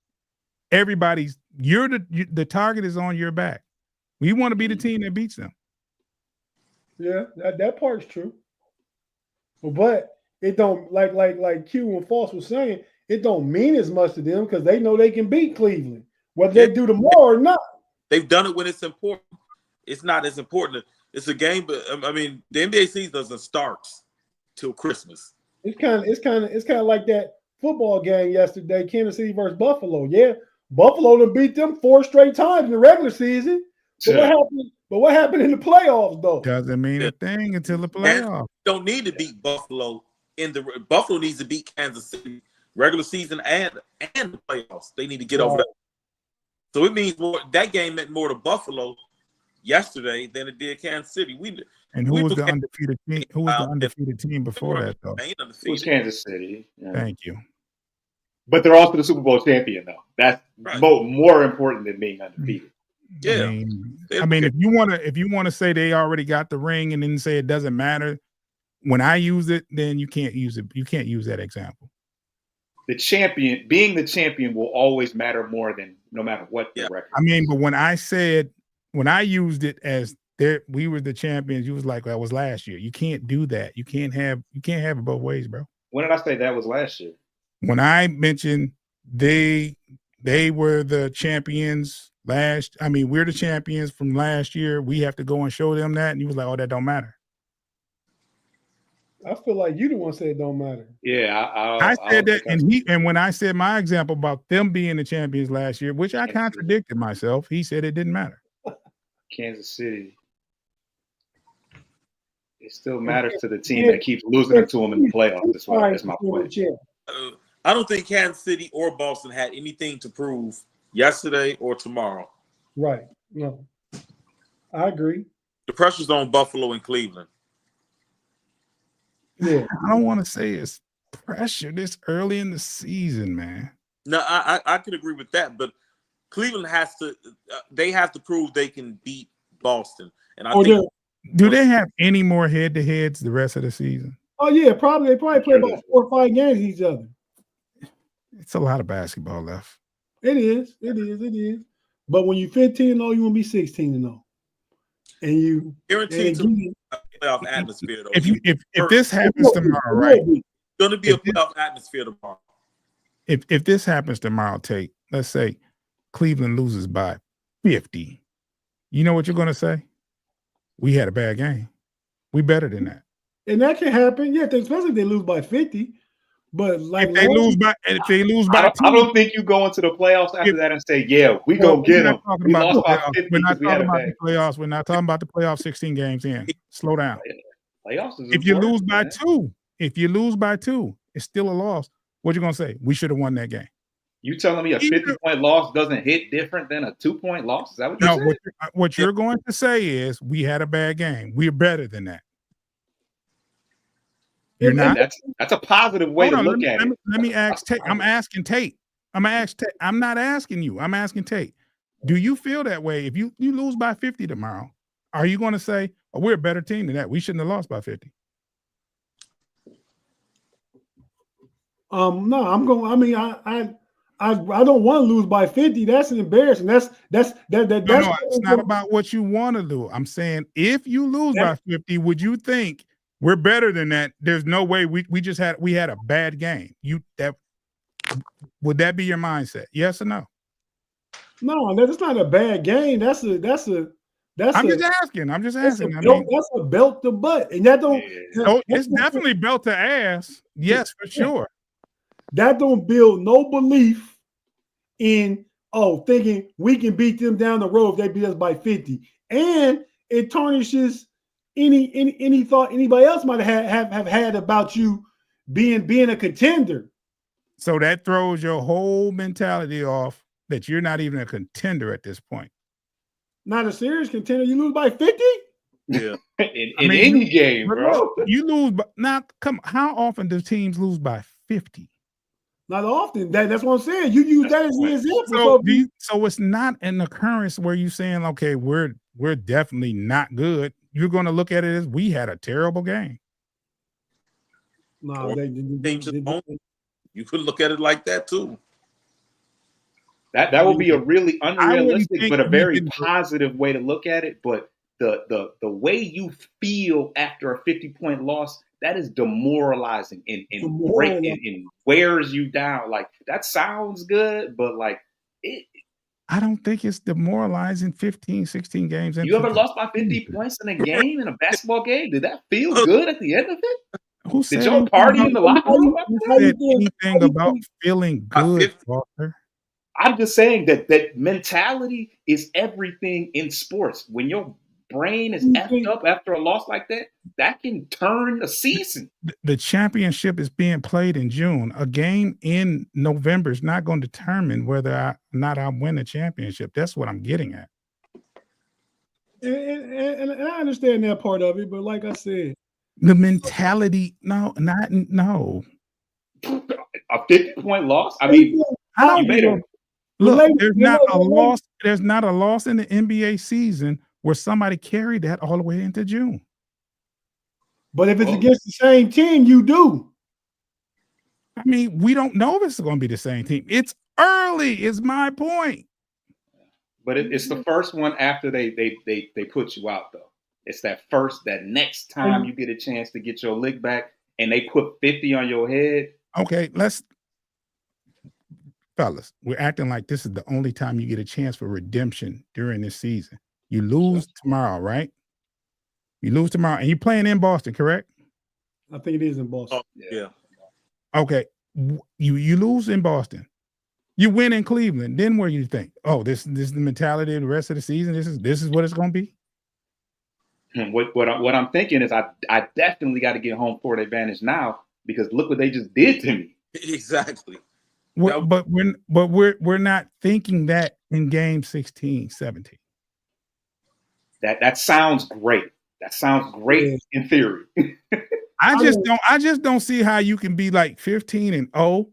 You're the target is on your back. We want to be the team that beats them. Yeah, that part's true. But it don't like Q and Foss was saying, it don't mean as much to them because they know they can beat Cleveland, whether they do tomorrow or not. They've done it when it's important. It's not as important. It's a game, but I mean, the NBA season doesn't start till Christmas. It's kind of like that football game yesterday, Kansas City versus Buffalo. Yeah, Buffalo done beat them 4 straight times in the regular season. But what happened in the playoffs, though? Doesn't mean a thing until the playoffs. Don't need to beat Buffalo Buffalo needs to beat Kansas City regular season and the playoffs. They need to get over that. So it means more. That game meant more to Buffalo yesterday than it did Kansas City. Who was the undefeated team? Who was the undefeated team before that, though? It was Kansas City. Yeah. Thank you. But they're also the Super Bowl champion, though. That's more important than being undefeated. Yeah. I mean, if you want to say they already got the ring and then say it doesn't matter, when I use it, then you can't use it. You can't use that example. Being the champion will always matter more than no matter what the record. I mean, but when I used it as we were the champions, you was like, that was last year. You can't do that. You can't have it both ways, bro. When did I say that was last year? When I mentioned they were the champions we're the champions from last year. We have to go and show them that. And you was like, oh, that don't matter. I feel like you the one said it don't matter. Yeah, I said that, and when I said my example about them being the champions last year, which I contradicted myself, he said it didn't matter. Kansas City. It still matters to the team that keeps losing to them in the playoffs. That's my point. I don't think Kansas City or Boston had anything to prove yesterday or tomorrow. Right. No. I agree. The pressure's on Buffalo and Cleveland. Yeah. I don't want to say it's pressure this early in the season, man. No, I could agree with that, but Cleveland has to. They have to prove they can beat Boston, and I think. Do they have any more head-to-heads the rest of the season? Oh yeah, probably. They probably play about 4 or 5 games each other. It's a lot of basketball left. It is. But when you're 15-0, you want to be 16-0, and you guaranteed to be a playoff atmosphere. Though. If this happens tomorrow, right? It's going to be a playoff atmosphere tomorrow. If this happens tomorrow, Tate, let's say Cleveland loses by 50. You know what you're going to say? We had a bad game. We better than that. And that can happen. Yeah, especially if they lose by 50. But like if they lose by I 2, don't think you go into the playoffs after that and say, "Yeah, we go get them." We lost by 50 We're not because we had talking a about bad the playoffs. We're not talking about the playoffs 16 games in. Slow down. playoffs. Is If you lose important, by man. 2, it's still a loss. What you gonna say? We should have won that game. You telling me a 50-point loss doesn't hit different than a 2-point loss? Is that what you No, said? what you're going to say is we had a bad game. We're better than that. You're not. That's a positive way to look at it. Let me ask Tate. I'm asking Tate. I'm not asking you. I'm asking Tate. Do you feel that way? If you lose by 50 tomorrow, are you going to say, oh, we're a better team than that? We shouldn't have lost by 50. No, I'm going. I mean, I don't want to lose by 50. That's an embarrassing. No, it's not about what you want to do. I'm saying if you lose by 50, would you think we're better than that? There's no way we had a bad game. Would that be your mindset? Yes or no? No, that's not a bad game. I'm just asking. That's a belt to butt, and that don't. Oh, it's definitely belt to ass. Yes, for sure. That don't build no belief in thinking we can beat them down the road if they beat us by 50, and it tarnishes any thought anybody else might have had about you being a contender. So that throws your whole mentality off that you're not even a contender at this point. Not a serious contender. You lose by 50? Yeah. in any game, bro. You lose how often do teams lose by 50? Not often. That's what I'm saying. You use that as an example. So it's not an occurrence where you're saying, okay, we're definitely not good. You're going to look at it as we had a terrible game. No, you could look at it like that too. That would be a really unrealistic but a very positive way to look at it. But the way you feel after a 50-point loss, that is demoralizing and wears you down. Like, that sounds good, but like I don't think it's demoralizing 15, 16 games. You ever lost by 50 points in a game, in a basketball game? Did that feel good at the end of it? Did y'all party in the locker room? Said anything about feeling good, Walter? I'm just saying that mentality is everything in sports. When your brain is effed up after a loss like that, that can turn a season. The championship is being played in June. A game in November is not going to determine whether I win the championship. That's what I'm getting at. And I understand that part of it, but like I said, the mentality, no. A 50-point loss? I mean, you made it. Look, there's not a loss. There's not a loss in the NBA season where somebody carried that all the way into June. But if it's against the same team, you do. I mean, we don't know if it's going to be the same team. It's early, is my point. But it's the first one after they put you out, though. It's that next time you get a chance to get your lick back and they put 50 on your head. Okay, fellas, we're acting like this is the only time you get a chance for redemption during this season. You lose tomorrow, right? You lose tomorrow, and you're playing in Boston, correct? I think it is in Boston. Yeah. Okay, you lose in Boston. You win in Cleveland. Then where you think? Oh, this is the mentality of the rest of the season. This is what it's going to be. What I'm thinking is I definitely got to get home court advantage now because look what they just did to me. Exactly. But we're not thinking that in game 16, 17. That sounds great. That sounds great in theory. I just don't see how you can be like 15-0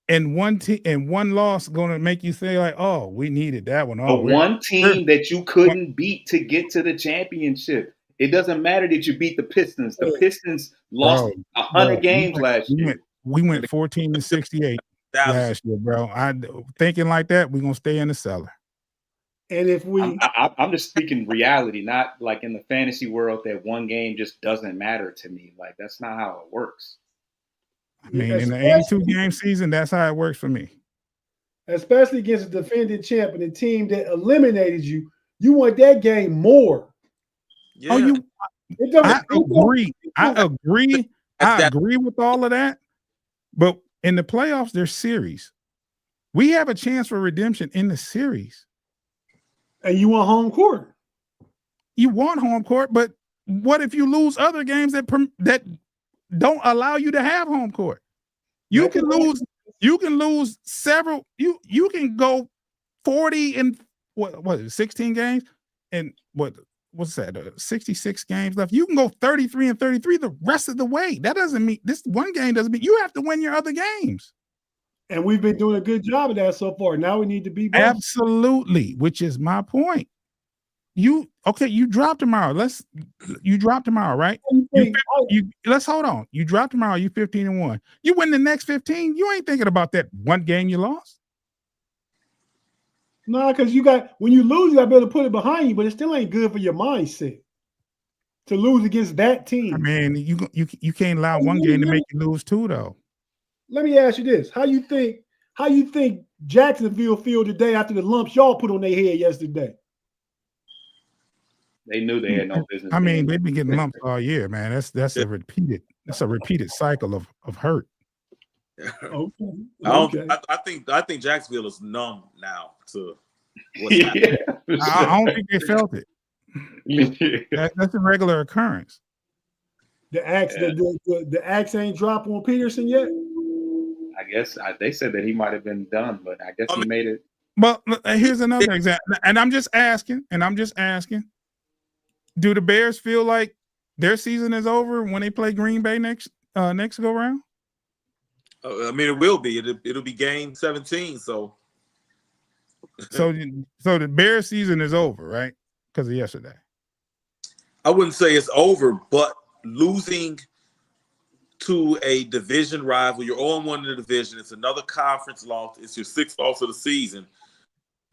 and one loss going to make you say like, oh, we needed that one. Oh, one team that you couldn't beat to get to the championship. It doesn't matter that you beat the Pistons. The Pistons lost 100 games last year. We went 14-68 last year, bro. Thinking like that, we're gonna stay in the cellar. And if I'm just speaking reality, not like in the fantasy world that one game just doesn't matter to me. Like, that's not how it works. I mean, in the 82-game season, that's how it works for me. Especially against a defending champ and a team that eliminated you. You want that game more. Yeah. I agree. I agree with all of that. But in the playoffs, there's series. We have a chance for redemption in the series. And you want home court. You want home court, but what if you lose other games that don't allow you to have home court? You can lose several. You can go 40 and what is it, 16 games, and what's that? 66 games left. You can go 33 and 33 the rest of the way. That doesn't mean this one game doesn't mean you have to win your other games. And we've been doing a good job of that so far. Now we need to be both. Absolutely, which is my point. You drop tomorrow. You drop tomorrow, right? Let's hold on. You drop tomorrow, you 15-1. You win the next 15, you ain't thinking about that one game you lost. No, because when you lose, you got to be able to put it behind you, but it still ain't good for your mindset to lose against that team. I mean, you can't allow one game to make you lose two, though. Let me ask you this: How you think Jacksonville feel today after the lumps y'all put on their head yesterday? They knew they had no business. I mean, they've been getting lumps all year, man. That's a repeated cycle of hurt. Okay. I think Jacksonville is numb now to what's happening. I don't think they felt it. That's a regular occurrence. The axe ain't dropped on Peterson yet. I guess they said that he might have been done, but I guess he made it. Well, here's another example, and I'm just asking. Do the Bears feel like their season is over when they play Green Bay next go round? I mean, it will be. It'll be game 17. So the Bears season is over, right? Because of yesterday. I wouldn't say it's over, but losing to a division rival, you're 0-1 in the division. It's another conference loss. It's your 6th loss of the season.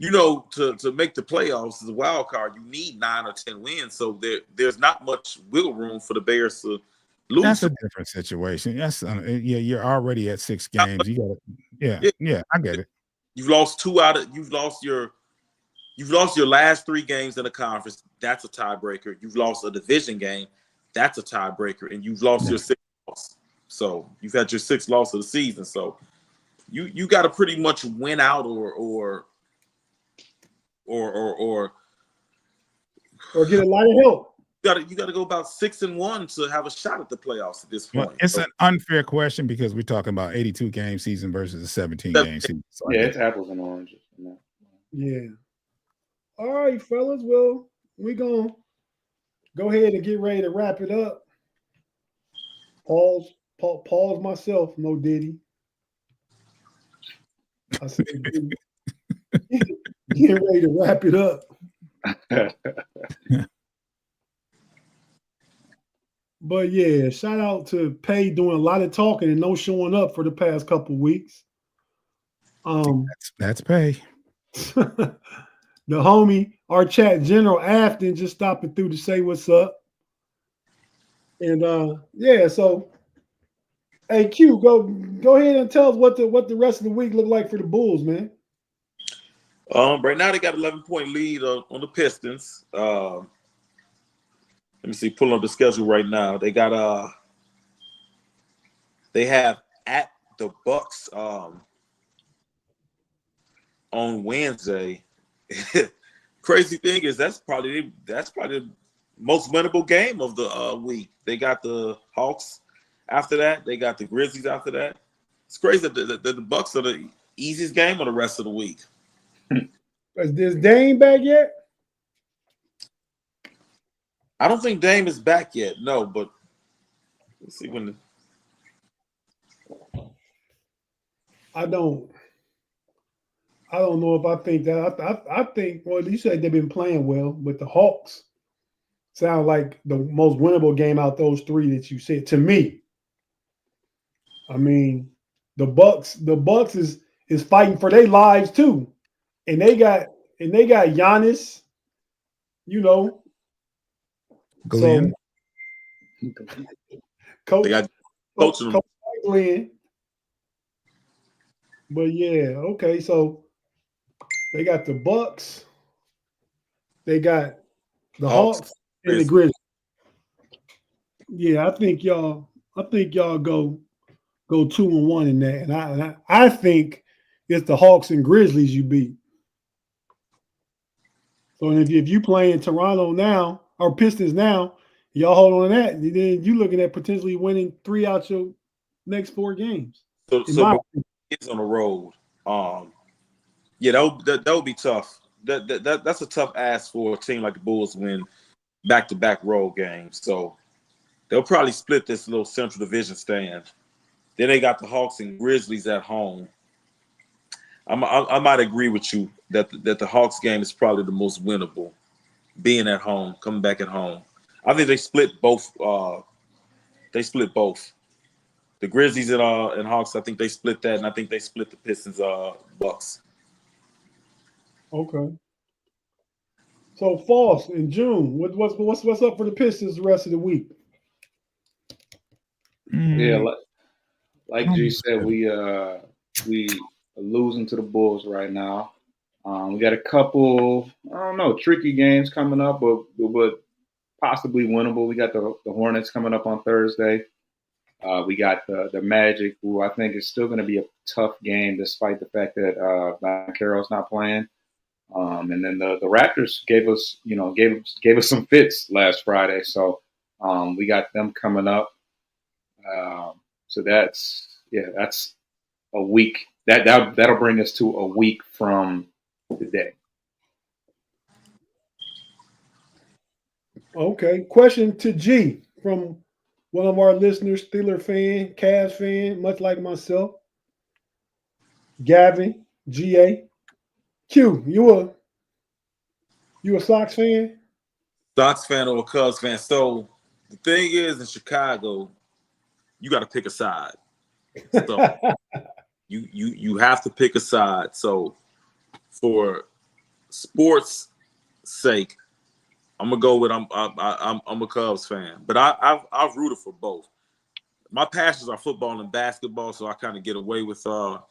You know, to make the playoffs as a wild card, you need 9 or 10 wins. So there's not much wiggle room for the Bears to lose. That's a different situation. That's you're already at 6 games. You got I get it. You've lost you've lost your last 3 games in the conference. That's a tiebreaker. You've lost a division game. That's a tiebreaker, and you've lost your 6th loss. So you've had your 6th loss of the season. So you got to pretty much win out or get a lot of help. You got to go about 6-1 to have a shot at the playoffs at this point. Well, it's an unfair question because we're talking about 82 game season versus a 17 game season. So it's apples and oranges. Yeah. All right, fellas. Well, we're gonna go ahead and get ready to wrap it up. Pause myself, no Diddy. I said, get ready to wrap it up. But yeah, shout out to Pay doing a lot of talking and no showing up for the past couple of weeks. That's Pay. The homie, our chat General Afton, just stopping through to say what's up. And so hey Q, go ahead and tell us what the rest of the week look like for the Bulls, man. Right now they got 11-point lead on the Pistons. Let me see, pulling up the schedule right now. They got they have at the Bucks on Wednesday. Crazy thing is that's probably the most winnable game of the week. They got the Hawks after that. They got the Grizzlies after that. It's crazy that the Bucks are the easiest game of the rest of the week. Is Dame back yet? I don't think Dame is back yet. No, but let's see when. I don't know if I think that. I think, well, you said they've been playing well, but the Hawks sound like the most winnable game out those 3 that you said to me. I mean, the Bucks is fighting for their lives too, and they got Giannis, you know. Glenn. So, they got Coach Glenn. But yeah, okay, so they got the Bucks, they got the Hawks and the Grizzlies. Yeah, I think y'all go go 2-1 in that. And I think it's the Hawks and Grizzlies you beat. So if you play in Toronto now or Pistons now, y'all hold on to that, then you looking at potentially winning 3 out your next 4 games. So but it's on the road. Yeah, that would be tough. That's a tough ask for a team like the Bulls to win back-to-back road games. So they'll probably split this little Central Division stand. Then they got the Hawks and Grizzlies at home. I might agree with you that the Hawks game is probably the most winnable, being at home, coming back at home. I think they split both. The Grizzlies and Hawks. I think they split that, and I think they split the Pistons Bucks. Okay. So False in June. What's up for the Pistons the rest of the week? Yeah, like G said, we are losing to the Bulls right now. We got a couple, tricky games coming up, but possibly winnable. We got the Hornets coming up on Thursday. We got the Magic, who I think is still going to be a tough game, despite the fact that Carroll's not playing. And then the Raptors gave us some fits last Friday, so we got them coming up. So that's a week. That'll bring us to a week from today. Okay. Question to G from one of our listeners, Steeler fan, Cavs fan, much like myself. Gavin, GA. Q, you a Sox fan? Sox fan or a Cubs fan. So the thing is, in Chicago, you got to pick a side. So you have to pick a side. So for sports sake, I'm gonna go with I'm a Cubs fan, but I've rooted for both. My passions are football and basketball, so I kind of get away with the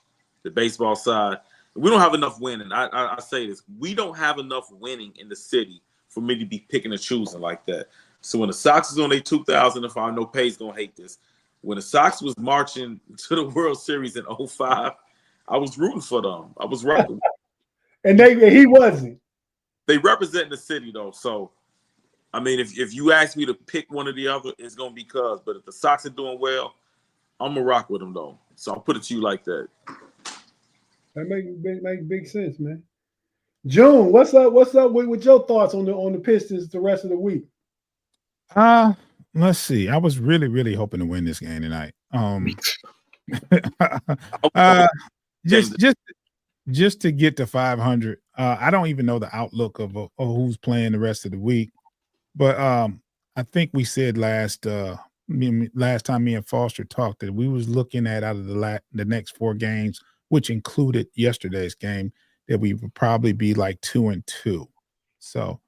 baseball side. We don't have enough winning. I say this: we don't have enough winning in the city for me to be picking and choosing like that. So when the Sox is on their 2005, I know Pay's gonna hate this. When the Sox was marching to the World Series in 2005, I was rooting for them. I was rocking. And he wasn't. They represent the city though, so. I mean, if you ask me to pick one or the other, it's gonna be Cubs. But if the Sox are doing well, I'm gonna rock with them though. So I'll put it to you like that. That make big sense, man. June, what's up with your thoughts on the Pistons the rest of the week? Let's see. I was really, really hoping to win this game tonight. Just to get to 500. I don't even know the outlook of who's playing the rest of the week. But I think we said last time me and Foster talked that we was looking at out of the next 4 games, which included yesterday's game, that we would probably be like 2-2. So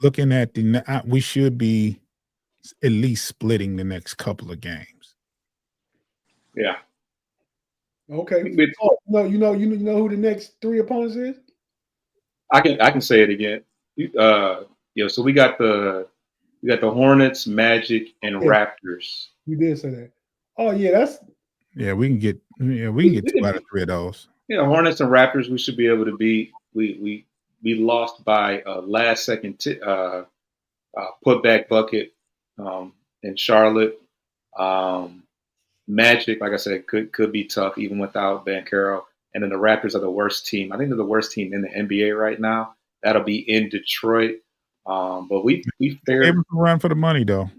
looking at we should be at least splitting the next couple of games. Yeah. Okay. You know who the next 3 opponents is? I can say it again. So we got the Hornets, Magic, and Raptors. You did say that. Oh yeah, we can get 2 out of 3 of those. Yeah, Hornets and Raptors we should be able to beat. We lost by a last second putback bucket in Charlotte. Magic, like I said, could be tough even without Banchero. And then the Raptors are the worst team. I think they're the worst team in the NBA right now. That'll be in Detroit. But we fared. They gave us a run for the money, though.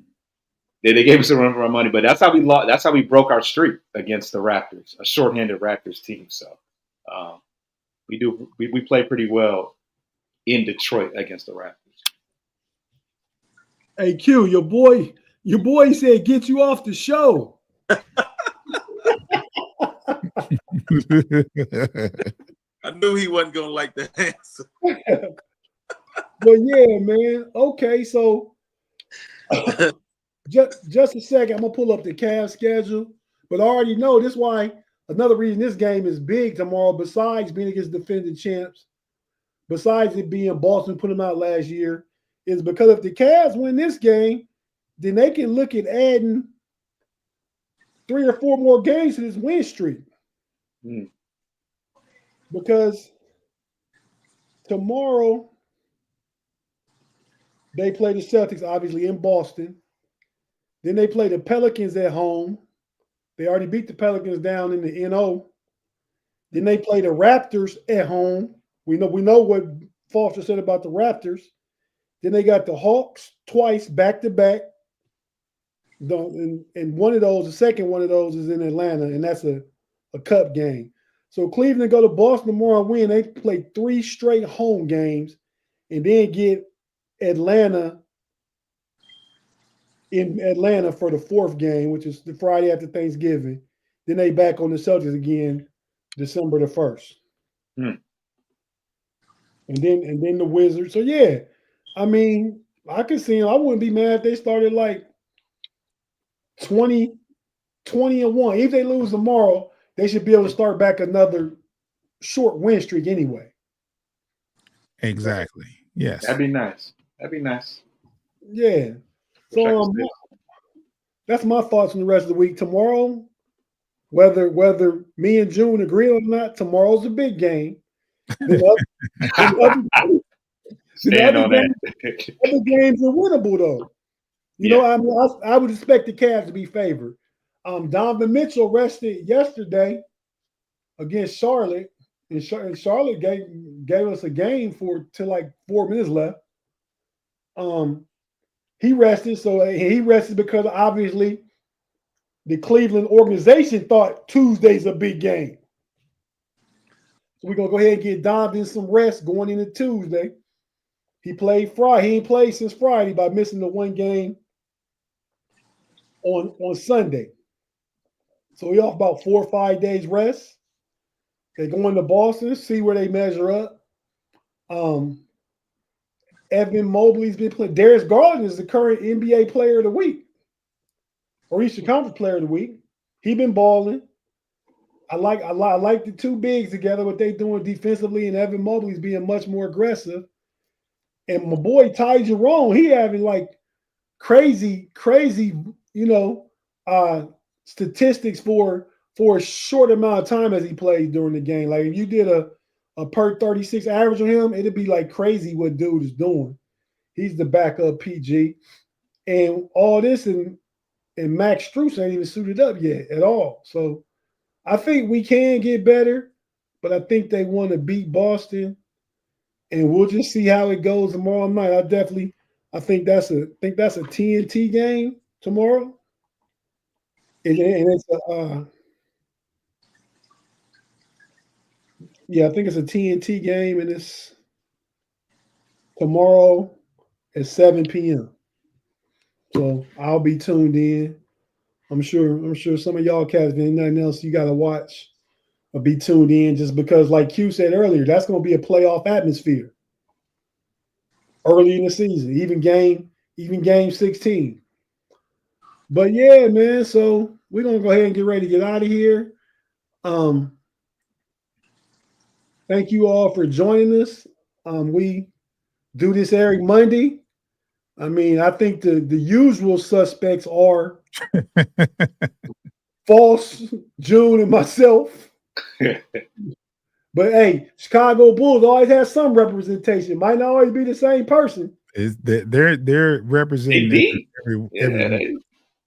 They gave us a run for our money, but that's how we lost. That's how we broke our streak against the Raptors, a shorthanded Raptors team. So we play pretty well in Detroit against the Raptors. Hey Q, your boy said get you off the show. I knew he wasn't gonna like that answer. But yeah, man. Okay, so just a second. I'm gonna pull up the Cavs schedule, but I already know this. Why another reason this game is big tomorrow, besides being against defending champs, besides it being Boston put them out last year, is because if the Cavs win this game, then they can look at adding 3 or 4 more games to this win streak. Because tomorrow they play the Celtics, obviously, in Boston. Then they play the Pelicans at home. They already beat the Pelicans down in the NO. Then they play the Raptors at home. We know what Foster said about the Raptors. Then they got the Hawks twice back-to-back. And one of those, the second one of those is in Atlanta, and that's a cup game. So Cleveland go to Boston tomorrow and win. They play 3 straight home games and then get Atlanta in Atlanta for the 4th game, which is the Friday after Thanksgiving. Then they back on the Celtics again December the 1st. And then the Wizards. So yeah, I mean, I could see them. I wouldn't be mad if they started like 20-1. If they lose tomorrow, they should be able to start back another short win streak anyway. Exactly. Yes. That'd be nice. Yeah. So that's my thoughts on the rest of the week. Tomorrow, whether me and June agree or not, tomorrow's a big game. The other games are winnable though. You know, I would expect the Cavs to be favored. Donovan Mitchell rested yesterday against Charlotte, and Charlotte gave us a game till like 4 minutes left. He rested, because obviously the Cleveland organization thought Tuesday's a big game. So we're gonna go ahead and get Donovan some rest going into Tuesday. He played Friday. He ain't played since Friday by missing the one game on Sunday. So he off about 4 or 5 days rest. They go into Boston, see where they measure up. Evan Mobley's been playing. Darius Garland is the current NBA Player of the Week, or Eastern Conference Player of the Week. He been balling. I like the two bigs together, what they doing defensively, and Evan Mobley's being much more aggressive. And my boy Ty Jerome, he having like crazy, statistics for a short amount of time as he plays during the game. Like if you did a per 36 average on him, it'd be like crazy what dude is doing. He's the backup PG. And all this and Max Strus ain't even suited up yet at all. So I think we can get better, but I think they want to beat Boston. And we'll just see how it goes tomorrow night. I think that's a TNT game tomorrow. And it's I think it's a TNT game, and it's tomorrow at 7 p.m. So I'll be tuned in. I'm sure some of y'all cats, if there's nothing else you got to watch or be tuned in, just because, like Q said earlier, that's going to be a playoff atmosphere early in the season, even game 16. But yeah, man. So we're gonna go ahead and get ready to get out of here. Thank you all for joining us. We do this every Monday. I mean, I think the usual suspects are False, June, and myself. But hey, Chicago Bulls always has some representation. Might not always be the same person. They're representing every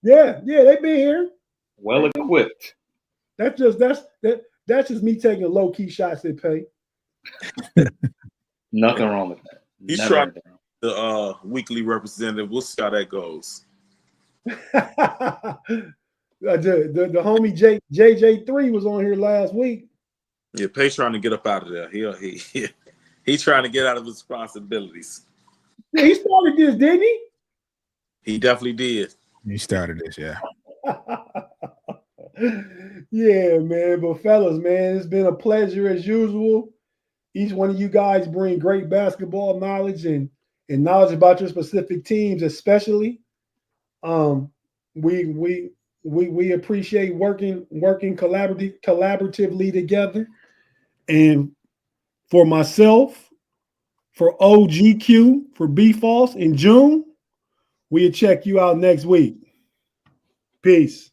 Yeah, they've been here. Well equipped. That's just me taking low-key shots at Pay. Nothing wrong with that. He's trying the weekly representative. We'll see how that goes. the homie JJ3 was on here last week. Yeah, Pay's trying to get up out of there. He's trying to get out of his responsibilities. Yeah, he started this, didn't he? He definitely did. He started this, yeah. Yeah, man. But fellas, man, it's been a pleasure as usual. Each one of you guys bring great basketball knowledge and knowledge about your specific teams, especially. We appreciate working collaboratively together. And for myself, for OGQ, for B-False, and June, we'll check you out next week. Peace.